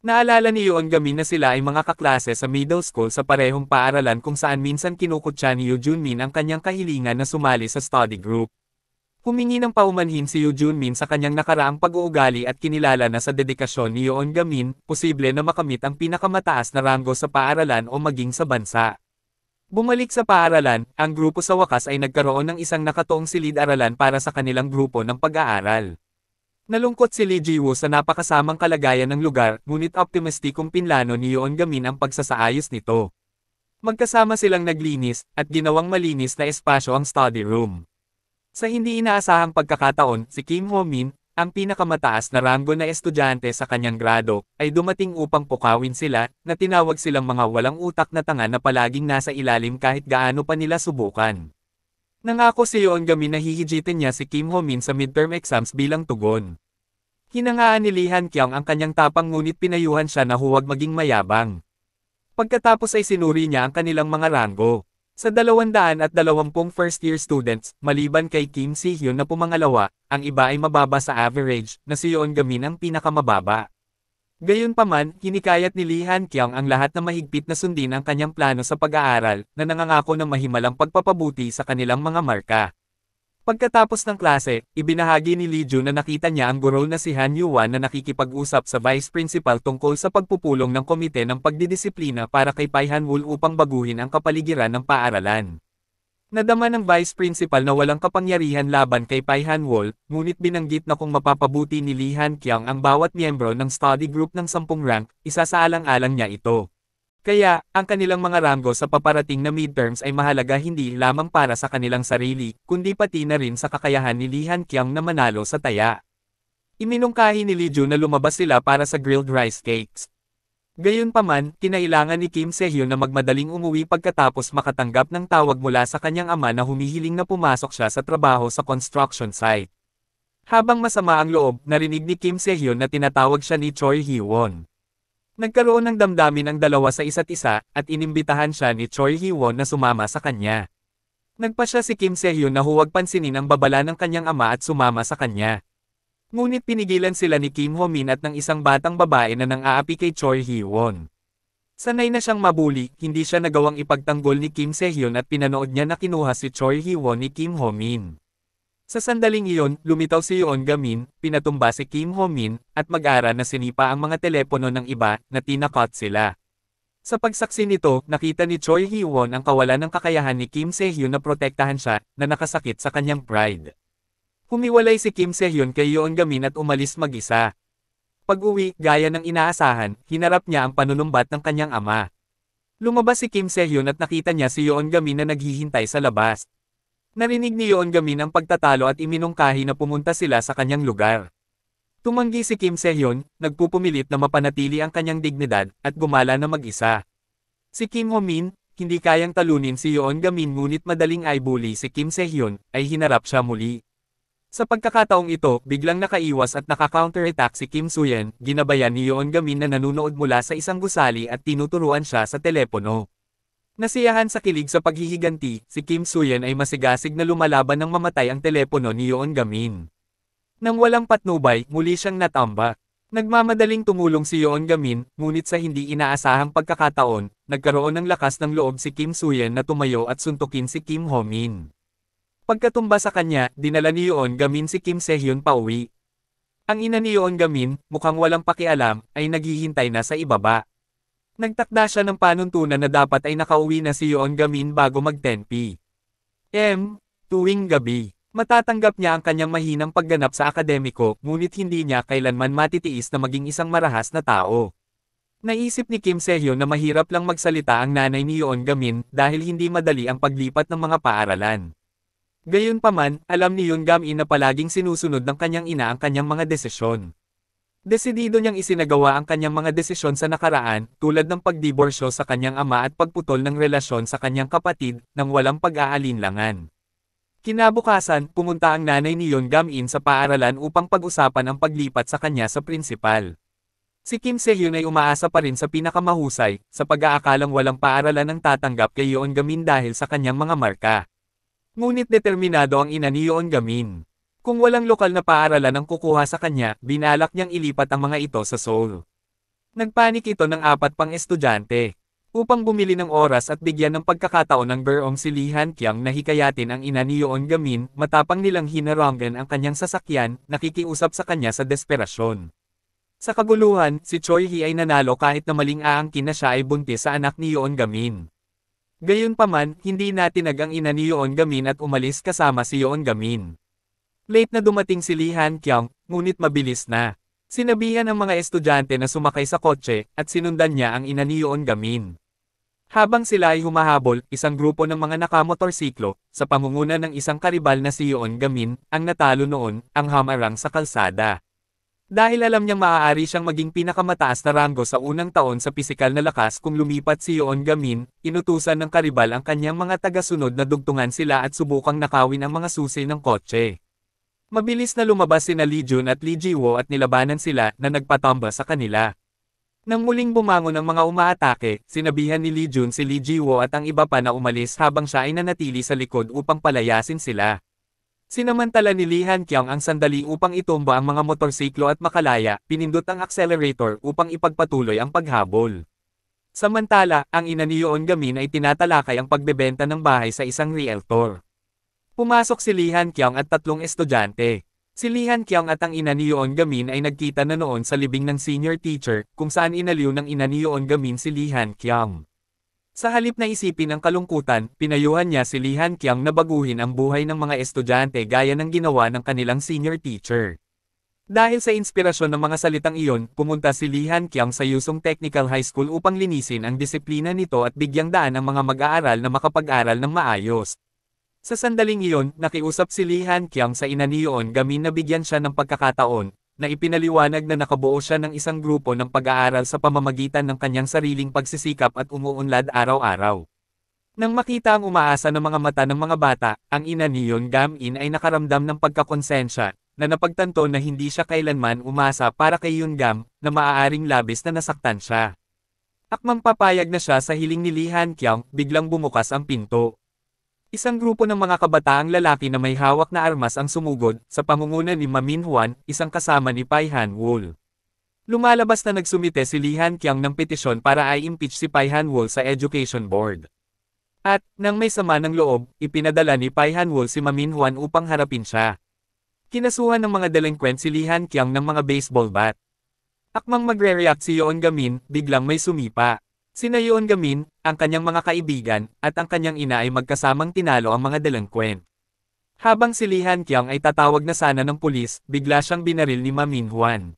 Naalala ni Yeon Gamin na sila ay mga kaklase sa middle school sa parehong paaralan kung saan minsan kinukutya ni Yoo Junmin ang kanyang kahilingan na sumali sa study group. Humingi ng paumanhin si Yoo Junmin sa kanyang nakaraang pag-uugali at kinilala na sa dedikasyon ni Yeon Gamin, posible na makamit ang pinakamataas na ranggo sa paaralan o maging sa bansa. Bumalik sa paaralan, ang grupo sa wakas ay nagkaroon ng isang nakatoong silid-aralan para sa kanilang grupo ng pag-aaral. Nalungkot si Lee Ji-woo sa napakasamang kalagayan ng lugar, ngunit optimistikong pinlano ni Yeon Gamin ang pagsasaayos nito. Magkasama silang naglinis, at ginawang malinis na espasyo ang study room. Sa hindi inaasahang pagkakataon, si Kim Ho-min, ang pinakamataas na ranggo na estudyante sa kanyang grado, ay dumating upang pukawin sila, na tinawag silang mga walang utak na tanga na palaging nasa ilalim kahit gaano pa nila subukan. Nangako si Yeon Gamin na hihijitin niya si Kim Ho-min sa midterm exams bilang tugon. Hinangaan ni Lee Han-kyung ang kanyang tapang ngunit pinayuhan siya na huwag maging mayabang. Pagkatapos ay sinuri niya ang kanilang mga ranggo. Sa 220 first-year students, maliban kay Kim Se-hyun na pumangalawa, ang iba ay mababa sa average, na si Yeon Gamin ang pinakamababa. Gayunpaman, hinikayat ni Lee Han-kyung ang lahat na mahigpit na sundin ang kanyang plano sa pag-aaral, na nangangako ng mahimalang pagpapabuti sa kanilang mga marka. Pagkatapos ng klase, ibinahagi ni Lee Jun na nakita niya ang guro na si Han Yoo-wan na nakikipag-usap sa vice principal tungkol sa pagpupulong ng komite ng pagdidisiplina para kay Pai Han-wol upang baguhin ang kapaligiran ng paaralan. Nadama ng vice principal na walang kapangyarihan laban kay Pai Han-wol, ngunit binanggit na kung mapapabuti ni Lee Han-kyung ang bawat miyembro ng study group ng 10 rank, isa sa alang-alang niya ito. Kaya, ang kanilang mga ranggo sa paparating na midterms ay mahalaga hindi lamang para sa kanilang sarili, kundi pati na rin sa kakayahan ni Lee Han-kyung na manalo sa taya. Iminungkahi ni Lee Jun na lumabas sila para sa grilled rice cakes. Gayunpaman, kinailangan ni Kim Se-hyun na magmadaling umuwi pagkatapos makatanggap ng tawag mula sa kanyang ama na humihiling na pumasok siya sa trabaho sa construction site. Habang masama ang loob, narinig ni Kim Se-hyun na tinatawag siya ni Choi Hee-won. Nagkaroon ng damdamin ang dalawa sa isa't isa, at inimbitahan siya ni Choi Hee-won na sumama sa kanya. Nagpasya si Kim Se-hyun na huwag pansinin ang babala ng kanyang ama at sumama sa kanya. Ngunit pinigilan sila ni Kim Ho-min at ng isang batang babae na nang-aapi kay Choi Hee-won. Sanay na siyang mabuli, hindi siya nagawang ipagtanggol ni Kim Se-hyun at pinanood niya na kinuha si Choi Hee-won ni Kim Ho-min. Sa sandaling iyon, lumitaw si Yeon Gamin, pinatumba si Kim Ho-min, at mag-ara na sinipa ang mga telepono ng iba, na tinakot sila. Sa pagsaksi nito, nakita ni Choi Hee-won ang kawalan ng kakayahan ni Kim Se-hyun na protektahan siya, na nakasakit sa kanyang pride. Humiwalay si Kim Se-hyun kay Yeon Gamin at umalis mag-isa. Pag-uwi, gaya ng inaasahan, hinarap niya ang panunumbat ng kanyang ama. Lumabas si Kim Se-hyun at nakita niya si Yeon Gamin na naghihintay sa labas. Narinig ni Yeon Gamin ang pagtatalo at iminungkahi na pumunta sila sa kanyang lugar. Tumanggi si Kim Se-hyun, nagpupumilit na mapanatili ang kanyang dignidad, at gumala na mag-isa. Si Kim Ho-min, hindi kayang talunin si Yoon Gamin ngunit madaling bully si Kim Sehyun, ay hinarap siya muli. Sa pagkakataong ito, biglang nakaiwas at naka-counterattack si Kim Suyen, ginabayan ni Yoon Gamin na nanunood mula sa isang gusali at tinuturuan siya sa telepono. Nasiyahan sa kilig sa paghihiganti, si Kim Suyen ay masigasig na lumalaban ng mamatay ang telepono ni Yoon Gamin. Nang walang patnubay, muli siyang natambak. Nagmamadaling tumulong si Yoon Gamin, ngunit sa hindi inaasahang pagkakataon, nagkaroon ng lakas ng loob si Kim Suyen na tumayo at suntukin si Kim Ho Min. Pagkatumba sa kanya, dinala ni Yoon Gamin si Kim Sehyun pauwi. Ang ina ni Yoon Gamin, mukhang walang pakialam, ay naghihintay na sa ibaba. Nagtakda siya ng panuntunan na dapat ay nakauwi na si Yoon Gamin bago mag-10 p.m. tuwing gabi. Matatanggap niya ang kanyang mahinang pagganap sa akademiko, ngunit hindi niya kailanman matitiis na maging isang marahas na tao. Naisip ni Kim Sehyun na mahirap lang magsalita ang nanay ni Yoon Gamin dahil hindi madali ang paglipat ng mga paaralan. Gayunpaman, alam ni Yoon Gamin na palaging sinusunod ng kanyang ina ang kanyang mga desisyon. Desidido niyang isinagawa ang kanyang mga desisyon sa nakaraan, tulad ng pagdiborsyo sa kanyang ama at pagputol ng relasyon sa kanyang kapatid, nang walang pag-aalinlangan. Kinabukasan, pumunta ang nanay ni Yoon Gamin sa paaralan upang pag-usapan ang paglipat sa kanya sa prinsipal. Si Kim Sehyun ay umaasa pa rin sa pinakamahusay, sa pag-aakalang walang paaralan ang tatanggap kay Yoon Gamin dahil sa kanyang mga marka. Ngunit determinado ang ina ni Yoon Gamin. Kung walang lokal na paaralan ang kukuha sa kanya, binalak niyang ilipat ang mga ito sa Seoul. Nagpanik ito ng 4 pang estudyante. Upang bumili ng oras at bigyan ng pagkakataon ng Beong si Lee Han Kyang na hikayatin ang ina ni Yoon Gamin, matapang nilang hinarangan ang kanyang sasakyan, nakikiusap sa kanya sa desperasyon. Sa kaguluhan, si Choi Hee ay nanalo kahit na maling aangkin na siya ay buntis sa anak ni Yoon Gamin. Gayunpaman, hindi natinag ang ina ni Yoon Gamin at umalis kasama si Yoon Gamin. Late na dumating si Lee Han Kyang, ngunit mabilis na. Sinabihan ang mga estudyante na sumakay sa kotse, at sinundan niya ang ina ni Yoon Gamin. Habang sila ay humahabol, isang grupo ng mga nakamotorsiklo, sa pangunguna ng isang karibal na si Yoon Gamin, ang natalo noon, ang hamarang sa kalsada. Dahil alam niyang maaari siyang maging pinakamataas na ranggo sa unang taon sa pisikal na lakas kung lumipat si Yoon Gamin, inutusan ng karibal ang kanyang mga tagasunod na dugtungan sila at subukang nakawin ang mga susi ng kotse. Mabilis na lumabas sina Lee Jun at Lee Ji-woo at nilabanan sila na nagpatamba sa kanila. Nang muling bumangon ang mga umaatake, sinabihan ni Lee Jun si Lee Ji-woo at ang iba pa na umalis habang siya ay nanatili sa likod upang palayasin sila. Sinamantala ni Lee Han Kyang ang sandali upang itumba ang mga motorsiklo at makalaya, pinindot ang accelerator upang ipagpatuloy ang paghabol. Samantala, ang ina ni Yoon Gamin ay tinatalakay ang pagbebenta ng bahay sa isang realtor. Pumasok si Lee Han Kyang at 3 estudyante. Si Lee Han Kyang at ang ina ni Yoon Gamin ay nagkita na noon sa libing ng senior teacher, kung saan inaliw ng ina ni Yoon Gamin si Lee Han Kyang. Sa halip na isipin ang kalungkutan, pinayuhan niya si Lee Han Kyang na baguhin ang buhay ng mga estudyante gaya ng ginawa ng kanilang senior teacher. Dahil sa inspirasyon ng mga salitang iyon, pumunta si Lee Han Kyang sa Yusung Technical High School upang linisin ang disiplina nito at bigyang daan ang mga mag-aaral na makapag-aral ng maayos. Sa sandaling iyon, nakiusap si Lee Han Kyang sa ina ni Yoon Gamin na bigyan siya ng pagkakataon, na ipinaliwanag na nakabuo siya ng isang grupo ng pag-aaral sa pamamagitan ng kanyang sariling pagsisikap at umuunlad araw-araw. Nang makita ang umaasa ng mga mata ng mga bata, ang ina ni Yoon Gamin ay nakaramdam ng pagkakonsensya, na napagtanto na hindi siya kailanman umasa para kay Yoon Gam, na maaaring labis na nasaktan siya. Akmang papayag na siya sa hiling ni Lee Han Kyang, biglang bumukas ang pinto. Isang grupo ng mga kabataang lalaki na may hawak na armas ang sumugod, sa pangunguna ni Ma Min-hwan, isang kasama ni Pai Han-wol. Lumalabas na nagsumite si Lee Han Kyang ng petisyon para i-impeach si Pai Han-wol sa Education Board. At, nang may sama ng loob, ipinadala ni Pai Han-wol si Ma Min-hwan upang harapin siya. Kinasuhan ng mga delinquent si Lee Han Kyang ng mga baseball bat. Akmang magre-react si Yoon Gamin, biglang may sumipa. Sina Yoon Gamin, ang kanyang mga kaibigan, at ang kanyang ina ay magkasamang tinalo ang mga delinquent. Habang si Lee Han Kyang ay tatawag na sana ng pulis, bigla siyang binaril ni Ma Min-hwan.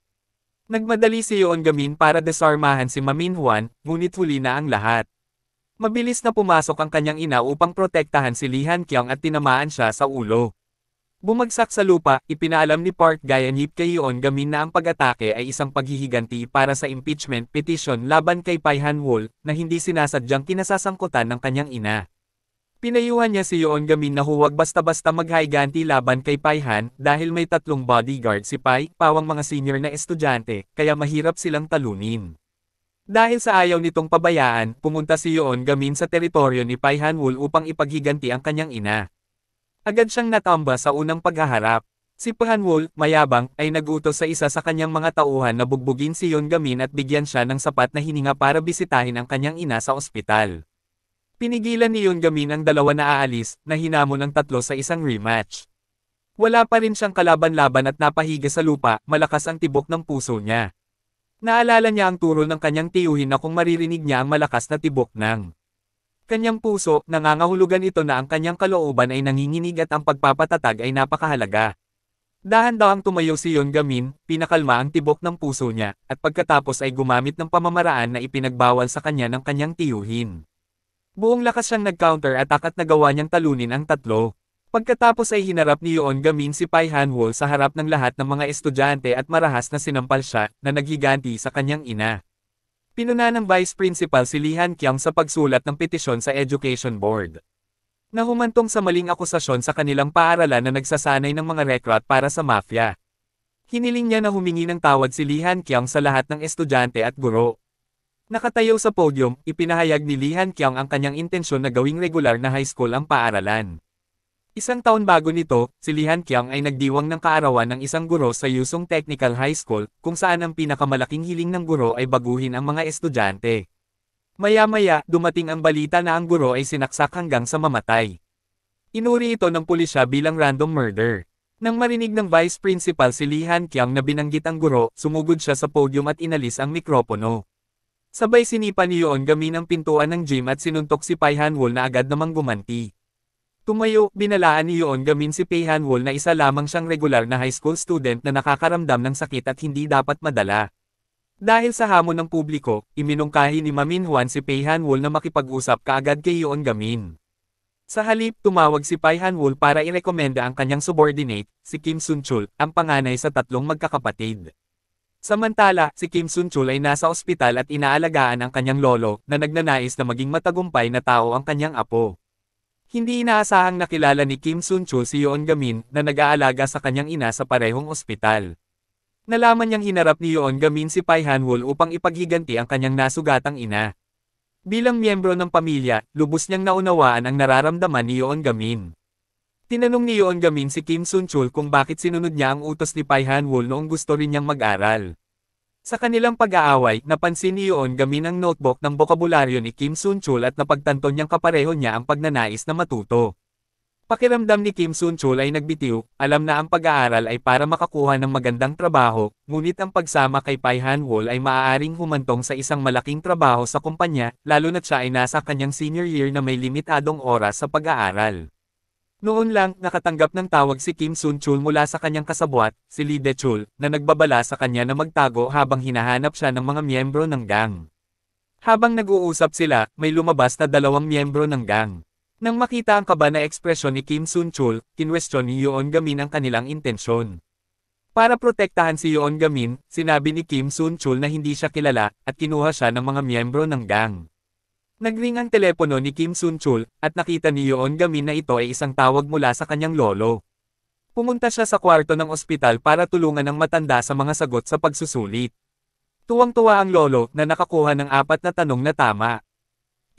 Nagmadali si Yoon Gamin para desarmahan si Ma Min-hwan, ngunit huli na ang lahat. Mabilis na pumasok ang kanyang ina upang protektahan si Lee Han Kyang at tinamaan siya sa ulo. Bumagsak sa lupa, ipinaalam ni Park Gyan-hip kay Yoon Gamin na ang pag-atake ay isang paghihiganti para sa impeachment petition laban kay Pai Han-wol na hindi sinasadyang kinasasangkutan ng kanyang ina. Pinayuhan niya si Yoon Gamin na huwag basta-basta maghiganti laban kay Pai Han dahil may 3 bodyguard si Pai, pawang mga senior na estudyante, kaya mahirap silang talunin. Dahil sa ayaw nitong pabayaan, pumunta si Yoon Gamin sa teritoryo ni Pai Han-wol upang ipaghiganti ang kanyang ina. Agad siyang natamba sa unang paghaharap. Si Pai Han-wol, mayabang, ay nagutos sa isa sa kanyang mga tauhan na bugbugin si Yoon Gamin at bigyan siya ng sapat na hininga para bisitahin ang kanyang ina sa ospital. Pinigilan ni Yoon Gamin ang dalawa na aalis, na hinamon ng 3 sa isang rematch. Wala pa rin siyang kalaban-laban at napahiga sa lupa, malakas ang tibok ng puso niya. Naalala niya ang turo ng kanyang tiyuhin na kung maririnig niya ang malakas na tibok ng kanyang puso, nangangahulugan ito na ang kanyang kalooban ay nanginginig at ang pagpapatatag ay napakahalaga. Dahan-dahang tumayo si Yoon Gamin, pinakalma ang tibok ng puso niya, at pagkatapos ay gumamit ng pamamaraan na ipinagbawal sa kanya ng kanyang tiyuhin. Buong lakas siyang nag-counter attack at nagawa niyang talunin ang 3. Pagkatapos ay hinarap ni Yoon Gamin si Pai Han-wol sa harap ng lahat ng mga estudyante at marahas na sinampal siya, na naghiganti sa kanyang ina. Pinuna ng Vice Principal si Lee Han-kyung sa pagsulat ng petisyon sa Education Board. Nahumantong sa maling akusasyon sa kanilang paaralan na nagsasanay ng mga recruit para sa mafia. Hiniling niya na humingi ng tawad si Lee Han-kyung sa lahat ng estudyante at guro. Nakatayo sa podium, ipinahayag ni Lee Han-kyung ang kanyang intensyon na gawing regular na high school ang paaralan. Isang taon bago nito, si Lee Han-kyung ay nagdiwang ng kaarawan ng isang guro sa Yusung Technical High School, kung saan ang pinakamalaking hiling ng guro ay baguhin ang mga estudyante. Maya-maya, dumating ang balita na ang guro ay sinaksak hanggang sa mamatay. Inuri ito ng pulisya bilang random murder. Nang marinig ng Vice Principal si Lee Han-kyung na binanggit ang guro, sumugod siya sa podium at inalis ang mikropono. Sabay sinipa ni Yoon Gamin ang pintuan ng gym at sinuntok si Pai Han-wol na agad namang gumanti. Tumayo, binalaan ni Yoon Gamin si Pai Han-wol na isa lamang siyang regular na high school student na nakakaramdam ng sakit at hindi dapat madala. Dahil sa hamon ng publiko, iminungkahi ni Ma Min-hwan si Pai Han-wol na makipag-usap kaagad kay Yoon Gamin. Sa halip, tumawag si Pai Han-wol para irekomenda ang kanyang subordinate, si Kim Sun-chul, ang panganay sa 3 magkakapatid. Samantala, si Kim Sun-chul ay nasa ospital at inaalagaan ang kanyang lolo, na nagnanais na maging matagumpay na tao ang kanyang apo. Hindi inaasahang nakilala ni Kim Sun-chul si Yoon Gamin, na nag-aalaga sa kanyang ina sa parehong ospital. Nalaman niyang hinarap ni Yoon Gamin si Pai Han-wol upang ipaghiganti ang kanyang nasugatang ina. Bilang miyembro ng pamilya, lubos niyang naunawaan ang nararamdaman ni Yoon Gamin. Tinanong ni Yoon Gamin si Kim Sun-chul kung bakit sinunod niya ang utos ni Pai Han-wol noong gusto rin niyang mag-aral. Sa kanilang pag-aaway, napansin ni Yoon Gamin ang notebook ng bokabularyo ni Kim Sun-chul at napagtanto niyang kapareho niya ang pagnanais na matuto. Pakiramdam ni Kim Sun-chul ay nagbitiw, alam na ang pag-aaral ay para makakuha ng magandang trabaho, ngunit ang pagsama kay Pai Han-wol ay maaaring humantong sa isang malaking trabaho sa kumpanya, lalo na't siya ay nasa kanyang senior year na may limitadong oras sa pag-aaral. Noon lang, nakatanggap ng tawag si Kim Sun-chul mula sa kanyang kasabwat, si Lee De-chul, na nagbabala sa kanya na magtago habang hinahanap siya ng mga miyembro ng gang. Habang nag-uusap sila, may lumabas na 2 miyembro ng gang. Nang makita ang kaba na ekspresyon ni Kim Sun-chul, kinwestiyon ni Yoon Gamin ang kanilang intensyon. Para protektahan si Yoon Gamin, sinabi ni Kim Sun-chul na hindi siya kilala, at kinuha siya ng mga miyembro ng gang. Nagring ang telepono ni Kim Sun-chul, at nakita ni Yoon Gamin na ito ay isang tawag mula sa kanyang lolo. Pumunta siya sa kwarto ng ospital para tulungan ang matanda sa mga sagot sa pagsusulit. Tuwang-tuwa ang lolo na nakakuha ng 4 na tanong na tama.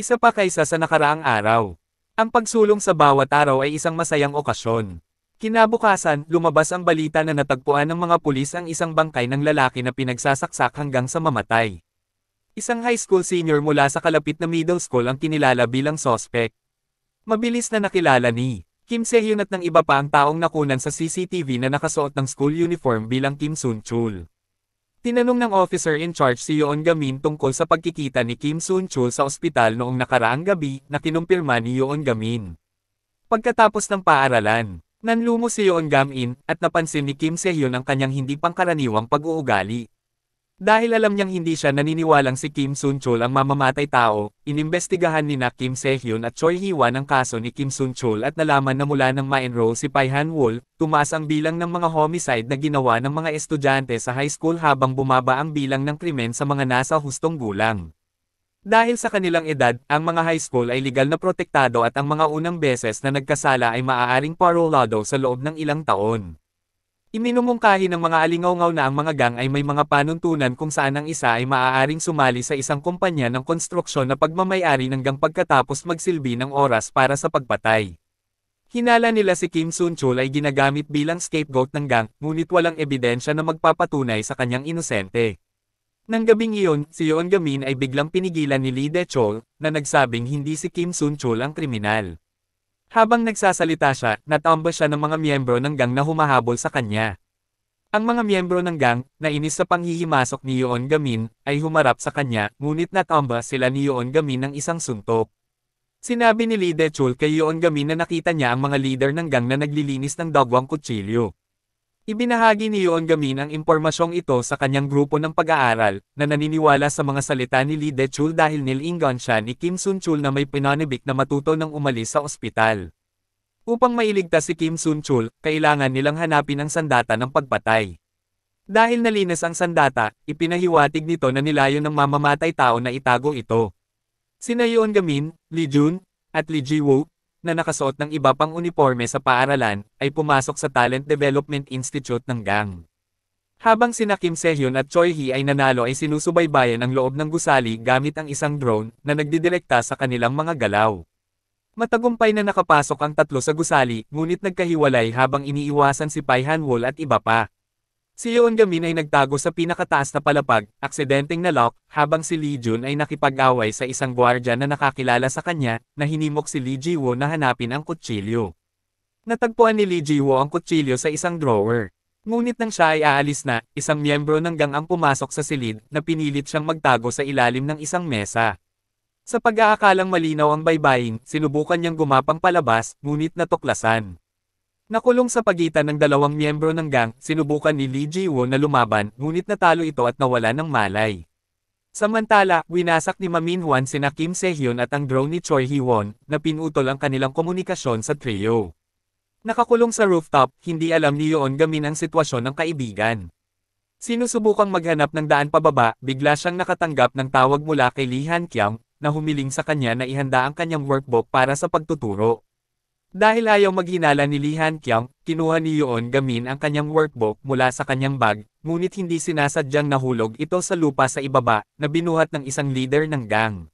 Isa pa kaysa sa nakaraang araw. Ang pagsulong sa bawat araw ay isang masayang okasyon. Kinabukasan, lumabas ang balita na natagpuan ng mga pulis ang isang bangkay ng lalaki na pinagsasaksak hanggang sa mamatay. Isang high school senior mula sa kalapit na middle school ang kinilala bilang sospek. Mabilis na nakilala ni Kim Se-hyun at ng iba pa ang taong nakunan sa CCTV na nakasuot ng school uniform bilang Kim Sun-chul. Tinanong ng officer in charge si Yoon Gamin tungkol sa pagkikita ni Kim Sun-chul sa ospital noong nakaraang gabi na kinumpirma ni Yoon Gamin. Pagkatapos ng paaralan, nanlumo si Yoon Gamin at napansin ni Kim Se-hyun ang kanyang hindi pangkaraniwang pag-uugali. Dahil alam niyang hindi siya naniniwalang si Kim Sun-chul ang mamamatay tao, inimbestigahan ni Kim Se-hyun at Choi Hee-wan ang kaso ni Kim Sun-chul at nalaman na mula nang ma-enroll si Pai Han-wol, tumaas ang bilang ng mga homicide na ginawa ng mga estudyante sa high school habang bumaba ang bilang ng krimen sa mga nasa hustong gulang. Dahil sa kanilang edad, ang mga high school ay legal na protektado at ang mga unang beses na nagkasala ay maaaring parolado sa loob ng ilang taon. Iminumungkahi ng mga alingaw-ngaw na ang mga gang ay may mga panuntunan kung saan ang isa ay maaaring sumali sa isang kumpanya ng konstruksyon na pagmamay-ari ng gang pagkatapos magsilbi ng oras para sa pagpatay. Hinala nila si Kim Sun-chul ay ginagamit bilang scapegoat ng gang, ngunit walang ebidensya na magpapatunay sa kanyang inosente. Nang gabing iyon, si Yeon Gamin ay biglang pinigilan ni Lee Dae-chol, na nagsabing hindi si Kim Sun-chul ang kriminal. Habang nagsasalita siya, natumba siya ng mga miyembro ng gang na humahabol sa kanya. Ang mga miyembro ng gang, na inis sa panghihimasok ni Yeon Gamin, ay humarap sa kanya, ngunit natumba sila ni Yeon Gamin ng isang suntok. Sinabi ni Lee Dae-chol kay Yeon Gamin na nakita niya ang mga leader ng gang na naglilinis ng dagwang kutsilyo. Ibinahagi ni Yeon Gamin ang impormasyong ito sa kanyang grupo ng pag-aaral, na naniniwala sa mga salita ni Lee Dae-chol dahil nilingon siya ni Kim Sun-chul na may pinanibik na matuto nang umalis sa ospital. Upang mailigtas si Kim Sun-chul, kailangan nilang hanapin ang sandata ng pagpatay. Dahil nalinas ang sandata, ipinahiwatig nito na nilayon ng mamamatay tao na itago ito. Sina Yeon Gamin, Lee Jun, at Lee Ji-woo, na nakasuot ng iba pang uniforme sa paaralan, ay pumasok sa Talent Development Institute ng gang. Habang sina Kim Se-hyun at Choi Hee ay nanalo ay sinusubaybayan ang loob ng gusali gamit ang isang drone, na nagdidirekta sa kanilang mga galaw. Matagumpay na nakapasok ang tatlo sa gusali, ngunit nagkahiwalay habang iniiwasan si Pai Han-wol at iba pa. Si Yeon Gamin ay nagtago sa pinakataas na palapag, aksidenteng nalock, habang si Lee Jun ay nakipag-away sa isang gwardiya na nakakilala sa kanya, na hinimok si Lee Ji-woo na hanapin ang kutsilyo. Natagpuan ni Lee Ji-woo ang kutsilyo sa isang drawer. Ngunit nang siya ay aalis na, isang miyembro ng gang ang pumasok sa silid, na pinilit siyang magtago sa ilalim ng isang mesa. Sa pag-aakalang malinaw ang baybayin, sinubukan niyang gumapang palabas, ngunit natuklasan. Nakulong sa pagitan ng dalawang miyembro ng gang, sinubukan ni Lee Ji-woo na lumaban, ngunit natalo ito at nawala ng malay. Samantala, winasak ni Ma Min-hwan sina Kim Se-hyun at ang drone ni Choi Hee-won, na pinutol ang kanilang komunikasyon sa trio. Nakakulong sa rooftop, hindi alam ni Yeon Gamin ang sitwasyon ng kaibigan. Sinusubukang maghanap ng daan pababa, bigla siyang nakatanggap ng tawag mula kay Lee Han-kyung, na humiling sa kanya na ihanda ang kanyang workbook para sa pagtuturo. Dahil ayaw maghinala ni Lee Han-kyung, kinuha ni Yeon Gamin ang kanyang workbook mula sa kanyang bag, ngunit hindi sinasadyang nahulog ito sa lupa sa ibaba, na binuhat ng isang leader ng gang.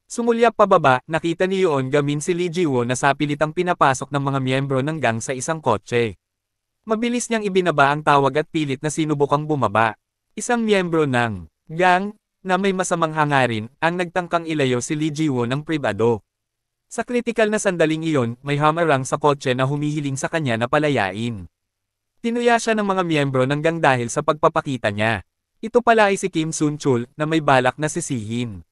Sumulyap pababa, nakita ni Yeon Gamin si Lee Ji-woo na sapilitang pinapasok ng mga miyembro ng gang sa isang kotse. Mabilis niyang ibinaba ang tawag at pilit na sinubukang bumaba. Isang miyembro ng gang, na may masamang hangarin, ang nagtangkang ilayo si Lee Ji-woo ng pribado. Sa kritikal na sandaling iyon, may hamarang sa kotse na humihiling sa kanya na palayain. Tinuya siya ng mga miyembro ng gang dahil sa pagpapakita niya. Ito pala ay si Kim Sun-chul, na may balak na sisihin.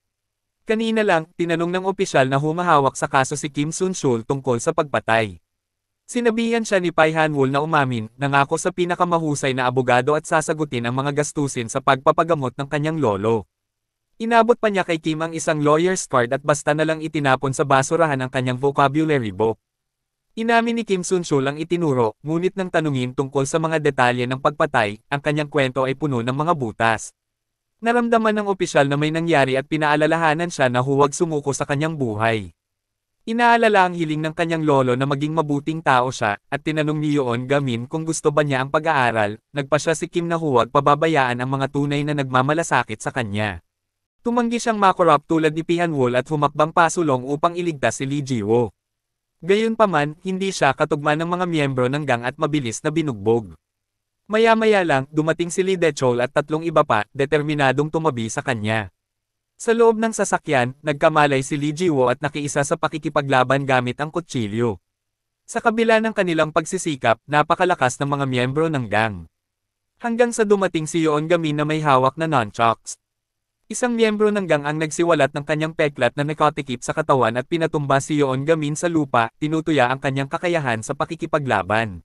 Kanina lang, tinanong ng opisyal na humahawak sa kaso si Kim Sun-chul tungkol sa pagpatay. Sinabihan siya ni Pai Han-wol na umamin, nangako sa pinakamahusay na abogado at sasagutin ang mga gastusin sa pagpapagamot ng kanyang lolo. Inabot pa niya kay Kim ang isang lawyer's card at basta na lang itinapon sa basurahan ang kanyang vocabulary book. Inamin ni Kim Sun-chul ang itinuro, ngunit nang tanungin tungkol sa mga detalye ng pagpatay, ang kanyang kwento ay puno ng mga butas. Naramdaman ng opisyal na may nangyari at pinaalalahanan siya na huwag sumuko sa kanyang buhay. Inaalala ang hiling ng kanyang lolo na maging mabuting tao siya, at tinanong ni Yeon Gamin kung gusto ba niya ang pag-aaral, nagpa siya si Kim na huwag pababayaan ang mga tunay na nagmamalasakit sa kanya. Tumanggi siyang makorrupt tulad ni Pai Han-wol at humakbang pasulong upang iligtas si Lee Ji-woo. Gayunpaman, hindi siya katugma ng mga miyembro ng gang at mabilis na binugbog. Maya-maya lang, dumating si Lee Dae-chol at tatlong iba pa, determinadong tumabi sa kanya. Sa loob ng sasakyan, nagkamalay si Lee Ji-woo at nakiisa sa pakikipaglaban gamit ang kutsilyo. Sa kabila ng kanilang pagsisikap, napakalakas ng mga miyembro ng gang. Hanggang sa dumating si Yeon Gamin na may hawak na nunchucks. Isang miyembro ng gang ang nagsiwalat ng kanyang peklat na nakatikip sa katawan at pinatumba si Yeon Gamin sa lupa, tinutuya ang kanyang kakayahan sa pakikipaglaban.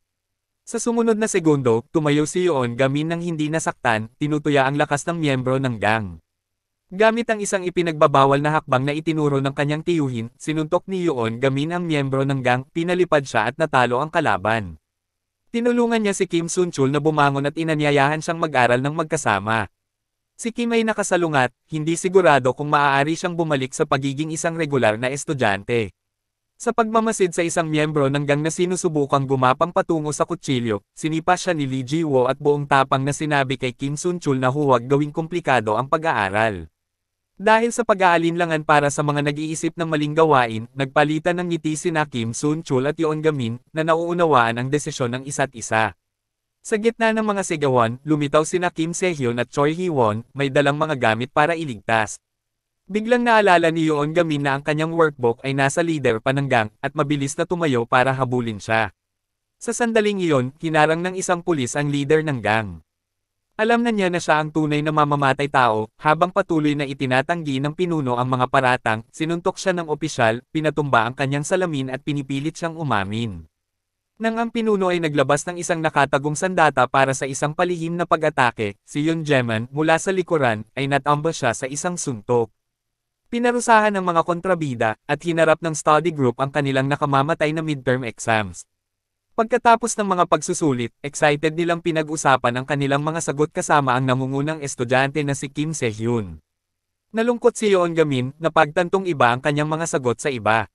Sa sumunod na segundo, tumayo si Yoon Gamin nang hindi nasaktan, tinutuya ang lakas ng miyembro ng gang. Gamit ang isang ipinagbabawal na hakbang na itinuro ng kanyang tiyuhin, sinuntok ni Yoon Gamin ang miyembro ng gang, pinalipad siya at natalo ang kalaban. Tinulungan niya si Kim Sun-chul na bumangon at inanyayahan siyang mag-aral ng magkasama. Si Kim ay nakasalungat, hindi sigurado kung maaari siyang bumalik sa pagiging isang regular na estudyante. Sa pagmamasid sa isang miyembro ng gang na sinusubukang gumapang patungo sa kutsilyo, sinipa siya ni Lee Ji-woo at buong tapang na sinabi kay Kim Sun-chul na huwag gawing komplikado ang pag-aaral. Dahil sa pag-aalinlangan para sa mga nag-iisip ng maling gawain, nagpalitan ng ngiti sina Kim Sun-chul at Yoon Gamin na nauunawaan ang desisyon ng isa't isa. Sa gitna ng mga sigawan, lumitaw sina Kim Se-hyun at Choi Hee-won, may dalang mga gamit para iligtas. Biglang naalala ni Yoon Gamin na ang kanyang workbook ay nasa leader pa ng gang, at mabilis na tumayo para habulin siya. Sa sandaling iyon, hinarang ng isang pulis ang leader ng gang. Alam na niya na siya ang tunay na mamamatay tao, habang patuloy na itinatanggi ng pinuno ang mga paratang, sinuntok siya ng opisyal, pinatumba ang kanyang salamin at pinipilit siyang umamin. Nang ang pinuno ay naglabas ng isang nakatagong sandata para sa isang palihim na pag-atake, si Yoon Jae-man, mula sa likuran, ay natamba siya sa isang suntok. Pinarusahan ng mga kontrabida, at hinarap ng study group ang kanilang nakamamatay na midterm exams. Pagkatapos ng mga pagsusulit, excited nilang pinag-usapan ang kanilang mga sagot kasama ang nangungunang estudyante na si Kim Se-hyun. Nalungkot si Yoon Gamin na pagtantong iba ang kanyang mga sagot sa iba.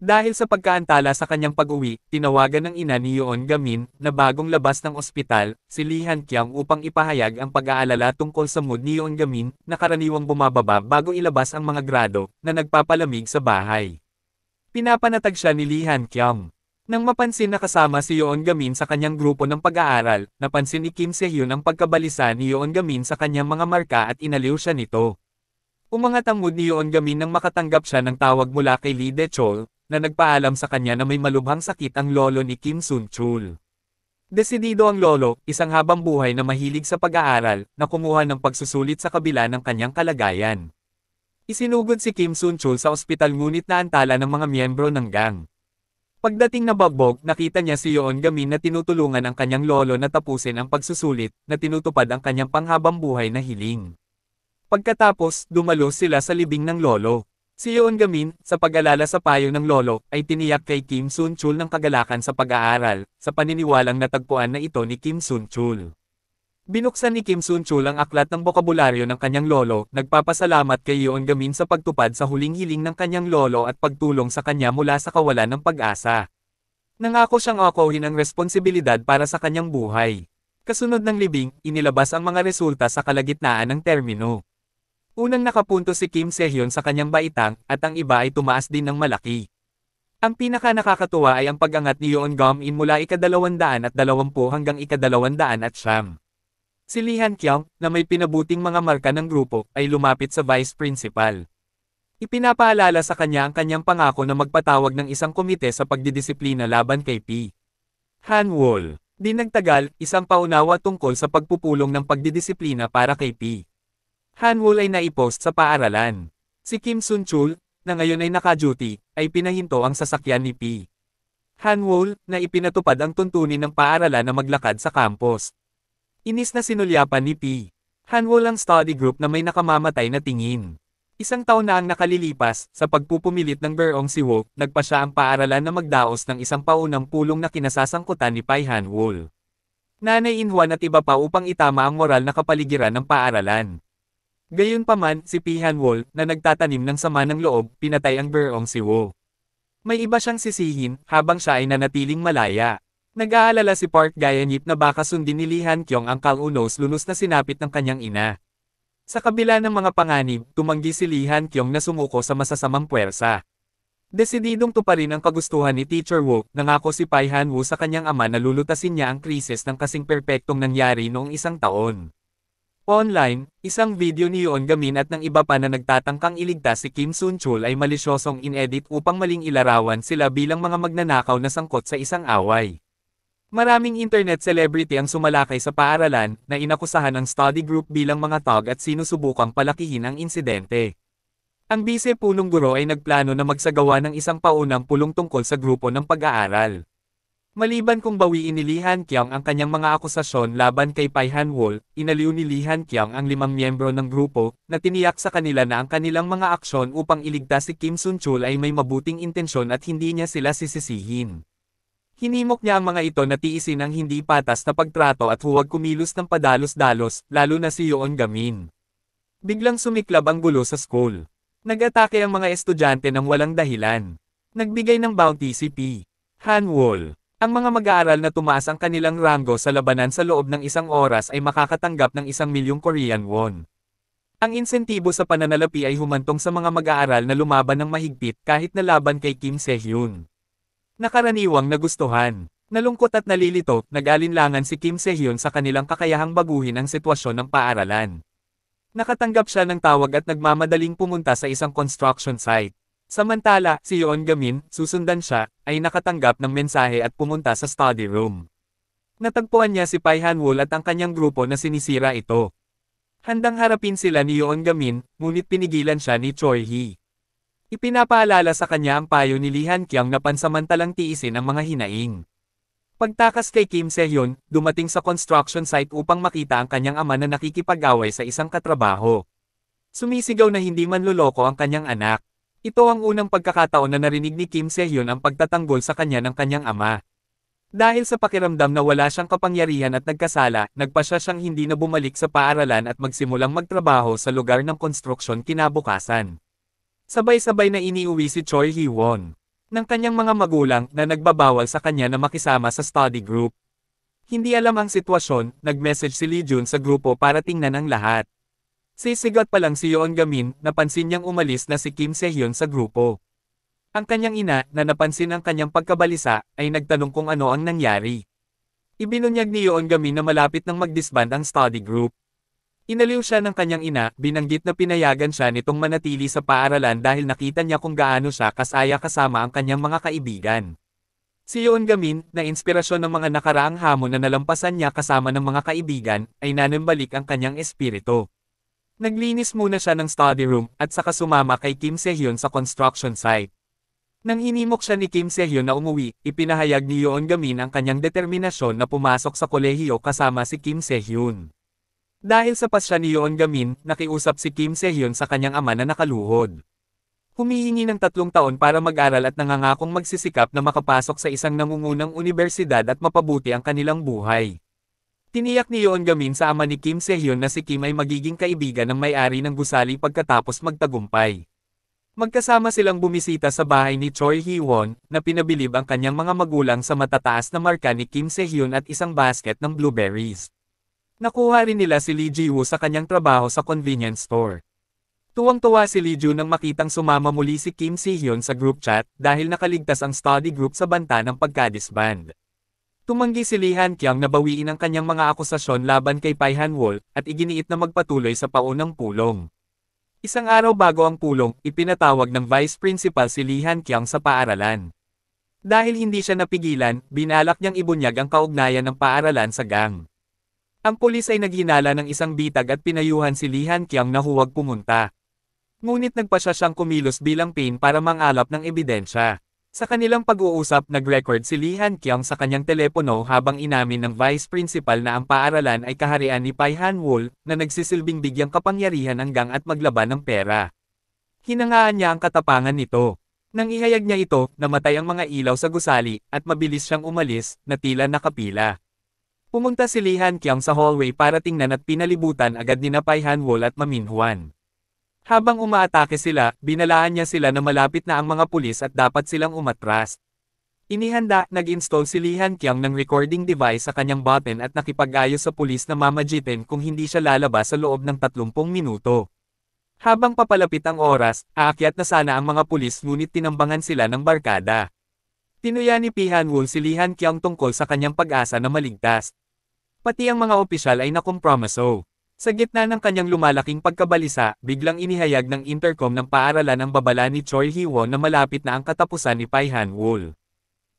Dahil sa pagkaantala sa kanyang pag-uwi, tinawagan ng ina ni Yoon Gamin na bagong labas ng ospital, si Lee Han-kyung upang ipahayag ang pag-aalala tungkol sa mood ni Yoon Gamin na karaniwang bumababa bago ilabas ang mga grado na nagpapalamig sa bahay. Pinapanatag siya ni Lee Han-kyung. Nang mapansin na kasama si Yoon Gamin sa kanyang grupo ng pag-aaral, napansin ni Kim Se-hyun ang pagkabalisa ni Yoon Gamin sa kanyang mga marka at inaliw siya nito. Umangat ang mood ni Yoon Gamin nang makatanggap siya ng tawag mula kay Lee De-chol, na nagpaalam sa kanya na may malubhang sakit ang lolo ni Kim Sun-chul. Desidido ang lolo, isang habang buhay na mahilig sa pag-aaral, na kumuha ng pagsusulit sa kabila ng kanyang kalagayan. Isinugod si Kim Sun-chul sa ospital ngunit naantala ng mga miyembro ng gang. Pagdating na bagbog, nakita niya si Yoon Gamin na tinutulungan ang kanyang lolo na tapusin ang pagsusulit, na tinutupad ang kanyang panghabang buhay na hiling. Pagkatapos, dumalo sila sa libing ng lolo. Si Yoon Gamin, sa pag-alala sa payo ng lolo, ay tiniyak kay Kim Sun-chul ng kagalakan sa pag-aaral, sa paniniwalang natagpuan na ito ni Kim Sun-chul. Binuksan ni Kim Sun-chul ang aklat ng bokabularyo ng kanyang lolo, nagpapasalamat kay Yoon Gamin sa pagtupad sa huling hiling ng kanyang lolo at pagtulong sa kanya mula sa kawalan ng pag-asa. Nangako siyang akuhin ang responsibilidad para sa kanyang buhay. Kasunod ng libing, inilabas ang mga resulta sa kalagitnaan ng termino. Unang nakapunto si Kim Se-hyun sa kanyang baitang, at ang iba ay tumaas din ng malaki. Ang pinaka-nakakatuwa ay ang pag-angat ni Yoon Gamin mula ika-220 hanggang ika-209. Si Lee Han-kyung, na may pinabuting mga marka ng grupo, ay lumapit sa vice principal. Ipinapaalala sa kanya ang kanyang pangako na magpatawag ng isang komite sa pagdidisiplina laban kay P. Han-wol. Di nagtagal, isang paunawa tungkol sa pagpupulong ng pagdidisiplina para kay P. Han-wol ay naipost sa paaralan. Si Kim Sun-chul, na ngayon ay naka-duty, ay pinahinto ang sasakyan ni P. Han-wol, na ipinatupad ang tuntunin ng paaralan na maglakad sa campus. Inis na sinulyapan ni P. Han-wol ang study group na may nakamamatay na tingin. Isang taon na ang nakalilipas, sa pagpupumilit ng Beong Si-wook, nagpa siya ang paaralan na magdaos ng isang paunang pulong na kinasasangkutan ni Pai Han-wol. Nanay In-hwan at iba pa upang itama ang moral na kapaligiran ng paaralan. Gayunpaman, si Pi Han-wol, na nagtatanim ng sama ng loob, pinatay ang Beong Si-wook. May iba siyang sisihin, habang siya ay nanatiling malaya. Nag-aalala si Park Gye-nip na baka sundin ni Lee Han-kyung ang kalunos-lunos na sinapit ng kanyang ina. Sa kabila ng mga panganib, tumanggi si Lee Han-kyung na sumuko sa masasamang puwersa. Desididong tuparin ang kagustuhan ni Teacher Wook, nangako si Pai Han-woo sa kanyang ama na lulutasin niya ang krisis ng kasing perpektong nangyari noong isang taon. Online, isang video ni Yoon Gamin at ng iba pa na nagtatangkang iligtas si Kim Sun-chul ay malisyosong inedit upang maling ilarawan sila bilang mga magnanakaw na sangkot sa isang away. Maraming internet celebrity ang sumalakay sa paaralan na inakusahan ng study group bilang mga thug at sinusubukang palakihin ang insidente. Ang bise-punong guro ay nagplano na magsagawa ng isang paunang pulong tungkol sa grupo ng pag-aaral. Maliban kung bawiin ni Lee Han-kyung ang kanyang mga akusasyon laban kay Pai Han-wol, inaliw ni Lee Han-kyung ang 5 miyembro ng grupo, na tiniyak sa kanila na ang kanilang mga aksyon upang iligtas si Kim Sun-chul ay may mabuting intensyon at hindi niya sila sisisihin. Hinimok niya ang mga ito na tiisin ang hindi patas na pagtrato at huwag kumilos ng padalos-dalos, lalo na si Yoon Gamin. Biglang sumiklab ang gulo sa school. Nag-atake ang mga estudyante ng walang dahilan. Nagbigay ng bounty si P. Han-wol. Ang mga mag-aaral na tumaas ang kanilang ranggo sa labanan sa loob ng 1 oras ay makakatanggap ng 1 milyong Korean won. Ang insentibo sa pananalapi ay humantong sa mga mag-aaral na lumaban ng mahigpit kahit na laban kay Kim Se-hyun. Nakaraniwang nagustuhan. Nalungkot at nalilito, nag-alinlangan si Kim Se-hyun sa kanilang kakayahang baguhin ang sitwasyon ng paaralan. Nakatanggap siya ng tawag at nagmamadaling pumunta sa isang construction site. Samantala, si Yoon Gamin, susundan siya, ay nakatanggap ng mensahe at pumunta sa study room. Natagpuan niya si Pai Han-wol at ang kanyang grupo na sinisira ito. Handang harapin sila ni Yoon Gamin, ngunit pinigilan siya ni Choi Hee. Ipinapaalala sa kanya ang payo ni Lee Han-kyung na pansamantalang tiisin ang mga hinaing. Pagtakas kay Kim Se-hyun, dumating sa construction site upang makita ang kanyang ama na nakikipag-away sa isang katrabaho. Sumisigaw na hindi manloloko ang kanyang anak. Ito ang unang pagkakataon na narinig ni Kim Se-hyun ang pagtatanggol sa kanya ng kanyang ama. Dahil sa pakiramdam na wala siyang kapangyarihan at nagkasala, nagpasya siyang hindi na bumalik sa paaralan at magsimulang magtrabaho sa lugar ng konstruksyon kinabukasan. Sabay-sabay na iniuwi si Choi Hee-won ng kanyang mga magulang na nagbabawal sa kanya na makisama sa study group. Hindi alam ang sitwasyon, nag-message si Lee Jun sa grupo para tingnan ang lahat. Sisigat pa lang si Yoon Gamin, napansin niyang umalis na si Kim Se-hyun sa grupo. Ang kanyang ina, na napansin ang kanyang pagkabalisa, ay nagtanong kung ano ang nangyari. Ibinunyag ni Yoon Gamin na malapit nang mag-disband ang study group. Inaliw siya ng kanyang ina, binanggit na pinayagan siya nitong manatili sa paaralan dahil nakita niya kung gaano siya kasaya kasama ang kanyang mga kaibigan. Si Yoon Gamin, na inspirasyon ng mga nakaraang hamon na nalampasan niya kasama ng mga kaibigan, ay nanambalik ang kanyang espiritu. Naglinis muna siya ng study room at saka sumama kay Kim Se-hyun sa construction site. Nang hinimok siya ni Kim Se-hyun na umuwi, ipinahayag ni Yoon Gamin ang kanyang determinasyon na pumasok sa kolehiyo kasama si Kim Se-hyun. Dahil sa pasya ni Yoon Gamin, nakiusap si Kim Se-hyun sa kanyang ama na nakaluhod. Humihingi ng 3 taon para mag-aral at nangangakong magsisikap na makapasok sa isang nangungunang unibersidad at mapabuti ang kanilang buhay. Tiniyak ni Yoon Gamin sa ama ni Kim Se-hyun na si Kim ay magiging kaibigan ng may-ari ng gusali pagkatapos magtagumpay. Magkasama silang bumisita sa bahay ni Choi Hee-won, na pinabilib ang kanyang mga magulang sa matataas na marka ni Kim Se-hyun at isang basket ng blueberries. Nakuha rin nila si Lee Ji-woo sa kanyang trabaho sa convenience store. Tuwang-tuwa si Lee Jun nang makitang sumama muli si Kim Se-hyun sa group chat dahil nakaligtas ang study group sa banta ng pagka-disband. Tumanggi si Lee Han-kyung na bawiin ang kanyang mga akusasyon laban kay Pai Han-wol at iginiit na magpatuloy sa paunang pulong. Isang araw bago ang pulong, ipinatawag ng vice principal si Lee Han-kyung sa paaralan. Dahil hindi siya napigilan, binalak niyang ibunyag ang kaugnayan ng paaralan sa gang. Ang pulis ay naghinala ng isang bitag at pinayuhan si Lee Han-kyung na huwag pumunta. Ngunit nagpasya siyang kumilos bilang pain para mangalap ng ebidensya. Sa kanilang pag-uusap, nag-record si Lee Han-kyung sa kanyang telepono habang inamin ng vice principal na ang paaralan ay kaharian ni Pai Han-wol, na nagsisilbing bigyang kapangyarihan ang gang at maglaban ng pera. Hinangaan niya ang katapangan nito. Nang ihayag niya ito, namatay ang mga ilaw sa gusali, at mabilis siyang umalis, na tila nakapila. Pumunta si Lee Han-kyung sa hallway para tingnan at pinalibutan agad ni Pai Han-wol at Ma Min-hwan. Habang umaatake sila, binalaan niya sila na malapit na ang mga pulis at dapat silang umatras. Inihanda, nag-install si Lee Han-kyung ng recording device sa kanyang button at nakipag-ayos sa pulis na mamagitin kung hindi siya lalabas sa loob ng 30 minuto. Habang papalapit ang oras, aakyat na sana ang mga pulis ngunit tinambangan sila ng barkada. Tinuya ni Pi Han-wol si Lee Han-kyung tungkol sa kanyang pag-asa na maligtas. Pati ang mga opisyal ay nakompromiso. Sa gitna ng kanyang lumalaking pagkabalisa, biglang inihayag ng intercom ng paaralan ang babala ni Choi Hee-won na malapit na ang katapusan ni Pai Han-wol.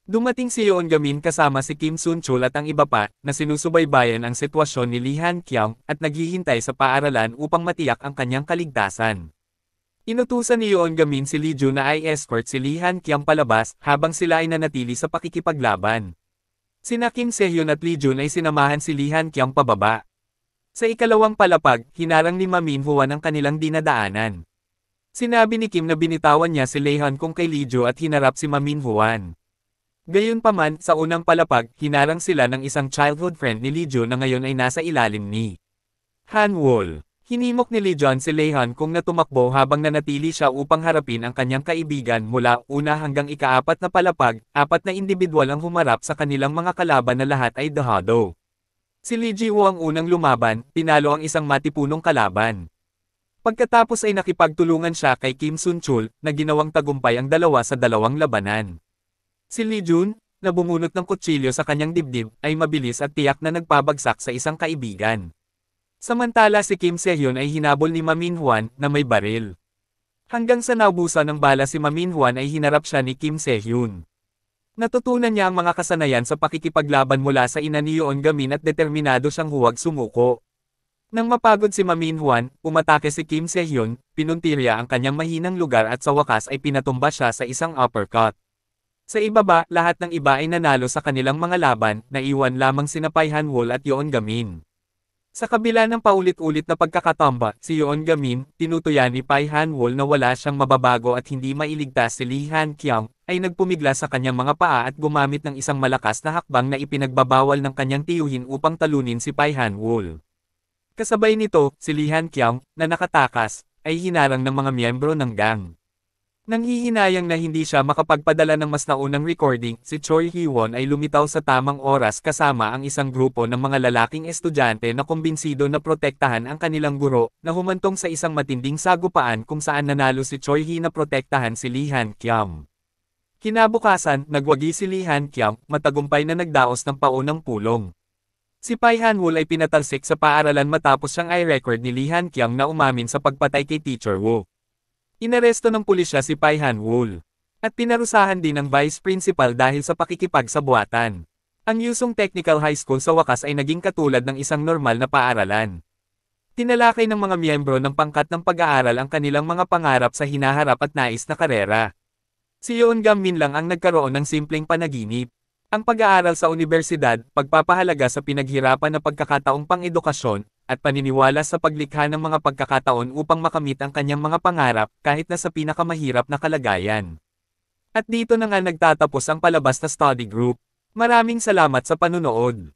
Dumating si Yoon Gamin kasama si Kim Sun-chul at ang iba pa, na sinusubaybayan ang sitwasyon ni Lee Han-kyung at naghihintay sa paaralan upang matiyak ang kanyang kaligtasan. Inutusan ni Yoon Gamin si Lee Jun na i-escort si Lee Han-kyung palabas habang sila ay nanatili sa pakikipaglaban. Sina Kim Sehyun at Lee Jun ay sinamahan si Lee Han Kyung pababa. Sa ikalawang palapag, hinarang ni Ma Minhwan ang kanilang dinadaanan. Sinabi ni Kim na binitawan niya si Lee Han Kung kay Lee Jo at hinarap si Ma Minhwan. Gayunpaman, sa unang palapag, hinarang sila ng isang childhood friend ni Lee Jo na ngayon ay nasa ilalim ni Han Wol. Hinimok ni Lee Jon si Lee Han Kung na tumakbo habang nanatili siya upang harapin ang kanyang kaibigan mula una hanggang ika-4 na palapag, 4 na individual ang humarap sa kanilang mga kalaban na lahat ay dahado. Si Lee Ji-woo ang unang lumaban, pinalo ang isang matipunong kalaban. Pagkatapos ay nakipagtulungan siya kay Kim Sun-chul, na ginawang tagumpay ang 2-2 labanan. Si Lee Jun, na bumunot ng kutsilyo sa kanyang dibdib, ay mabilis at tiyak na nagpabagsak sa isang kaibigan. Samantala si Kim Sehyun ay hinabol ni Ma Minhwan, na may baril. Hanggang sa naubusan ng bala si Ma Minhwan ay hinarap siya ni Kim Sehyun. Natutunan niya ang mga kasanayan sa pakikipaglaban mula sa ina ni Yoon Gamin at determinado siyang huwag sumuko. Nang mapagod si Ma Minhwan, umatake si Kim Sehyun, pinuntirya ang kanyang mahinang lugar at sa wakas ay pinatumba siya sa isang uppercut. Sa ibaba, lahat ng iba ay nanalo sa kanilang mga laban, naiwan lamang sina Pai Han-wol at Yoon Gamin. Sa kabila ng paulit-ulit na pagkakatamba, si Yoon Gamin, tinutuyan ni Pai Han-wol na wala siyang mababago at hindi mailigtas si Lee Han Kyung, ay nagpumigla sa kanyang mga paa at gumamit ng isang malakas na hakbang na ipinagbabawal ng kanyang tiyuhin upang talunin si Pai Han-wol. Kasabay nito, si Lee Han Kyung, na nakatakas, ay hinarang ng mga miyembro ng gang. Nanghihinayang na hindi siya makapagpadala ng mas naunang recording, si Choi Hee-won ay lumitaw sa tamang oras kasama ang isang grupo ng mga lalaking estudyante na kumbinsido na protektahan ang kanilang guro, na humantong sa isang matinding sagupaan kung saan nanalo si Choi Hee na protektahan si Lee Han Kyung. Kinabukasan, nagwagi si Lee Han Kyung, matagumpay na nagdaos ng paunang pulong. Si Pai Han-wol ay pinatalsik sa paaralan matapos siyang i-record ni Lee Han Kyung na umamin sa pagpatay kay Teacher Woo. Inaresto ng pulisya si Pai Han-wol. At pinarusahan din ng vice principal dahil sa pakikipagsabuatan. Ang Yusung Technical High School sa wakas ay naging katulad ng isang normal na paaralan. Tinalakay ng mga miyembro ng pangkat ng pag-aaral ang kanilang mga pangarap sa hinaharap at nais na karera. Si Yoon Gamin lang ang nagkaroon ng simpleng panaginip. Ang pag-aaral sa universidad, pagpapahalaga sa pinaghirapan na pagkakataong pang-edukasyon, at paniniwala sa paglikha ng mga pagkakataon upang makamit ang kanyang mga pangarap kahit na sa pinakamahirap na kalagayan. At dito na nga nagtatapos ang palabas na study group. Maraming salamat sa panunood.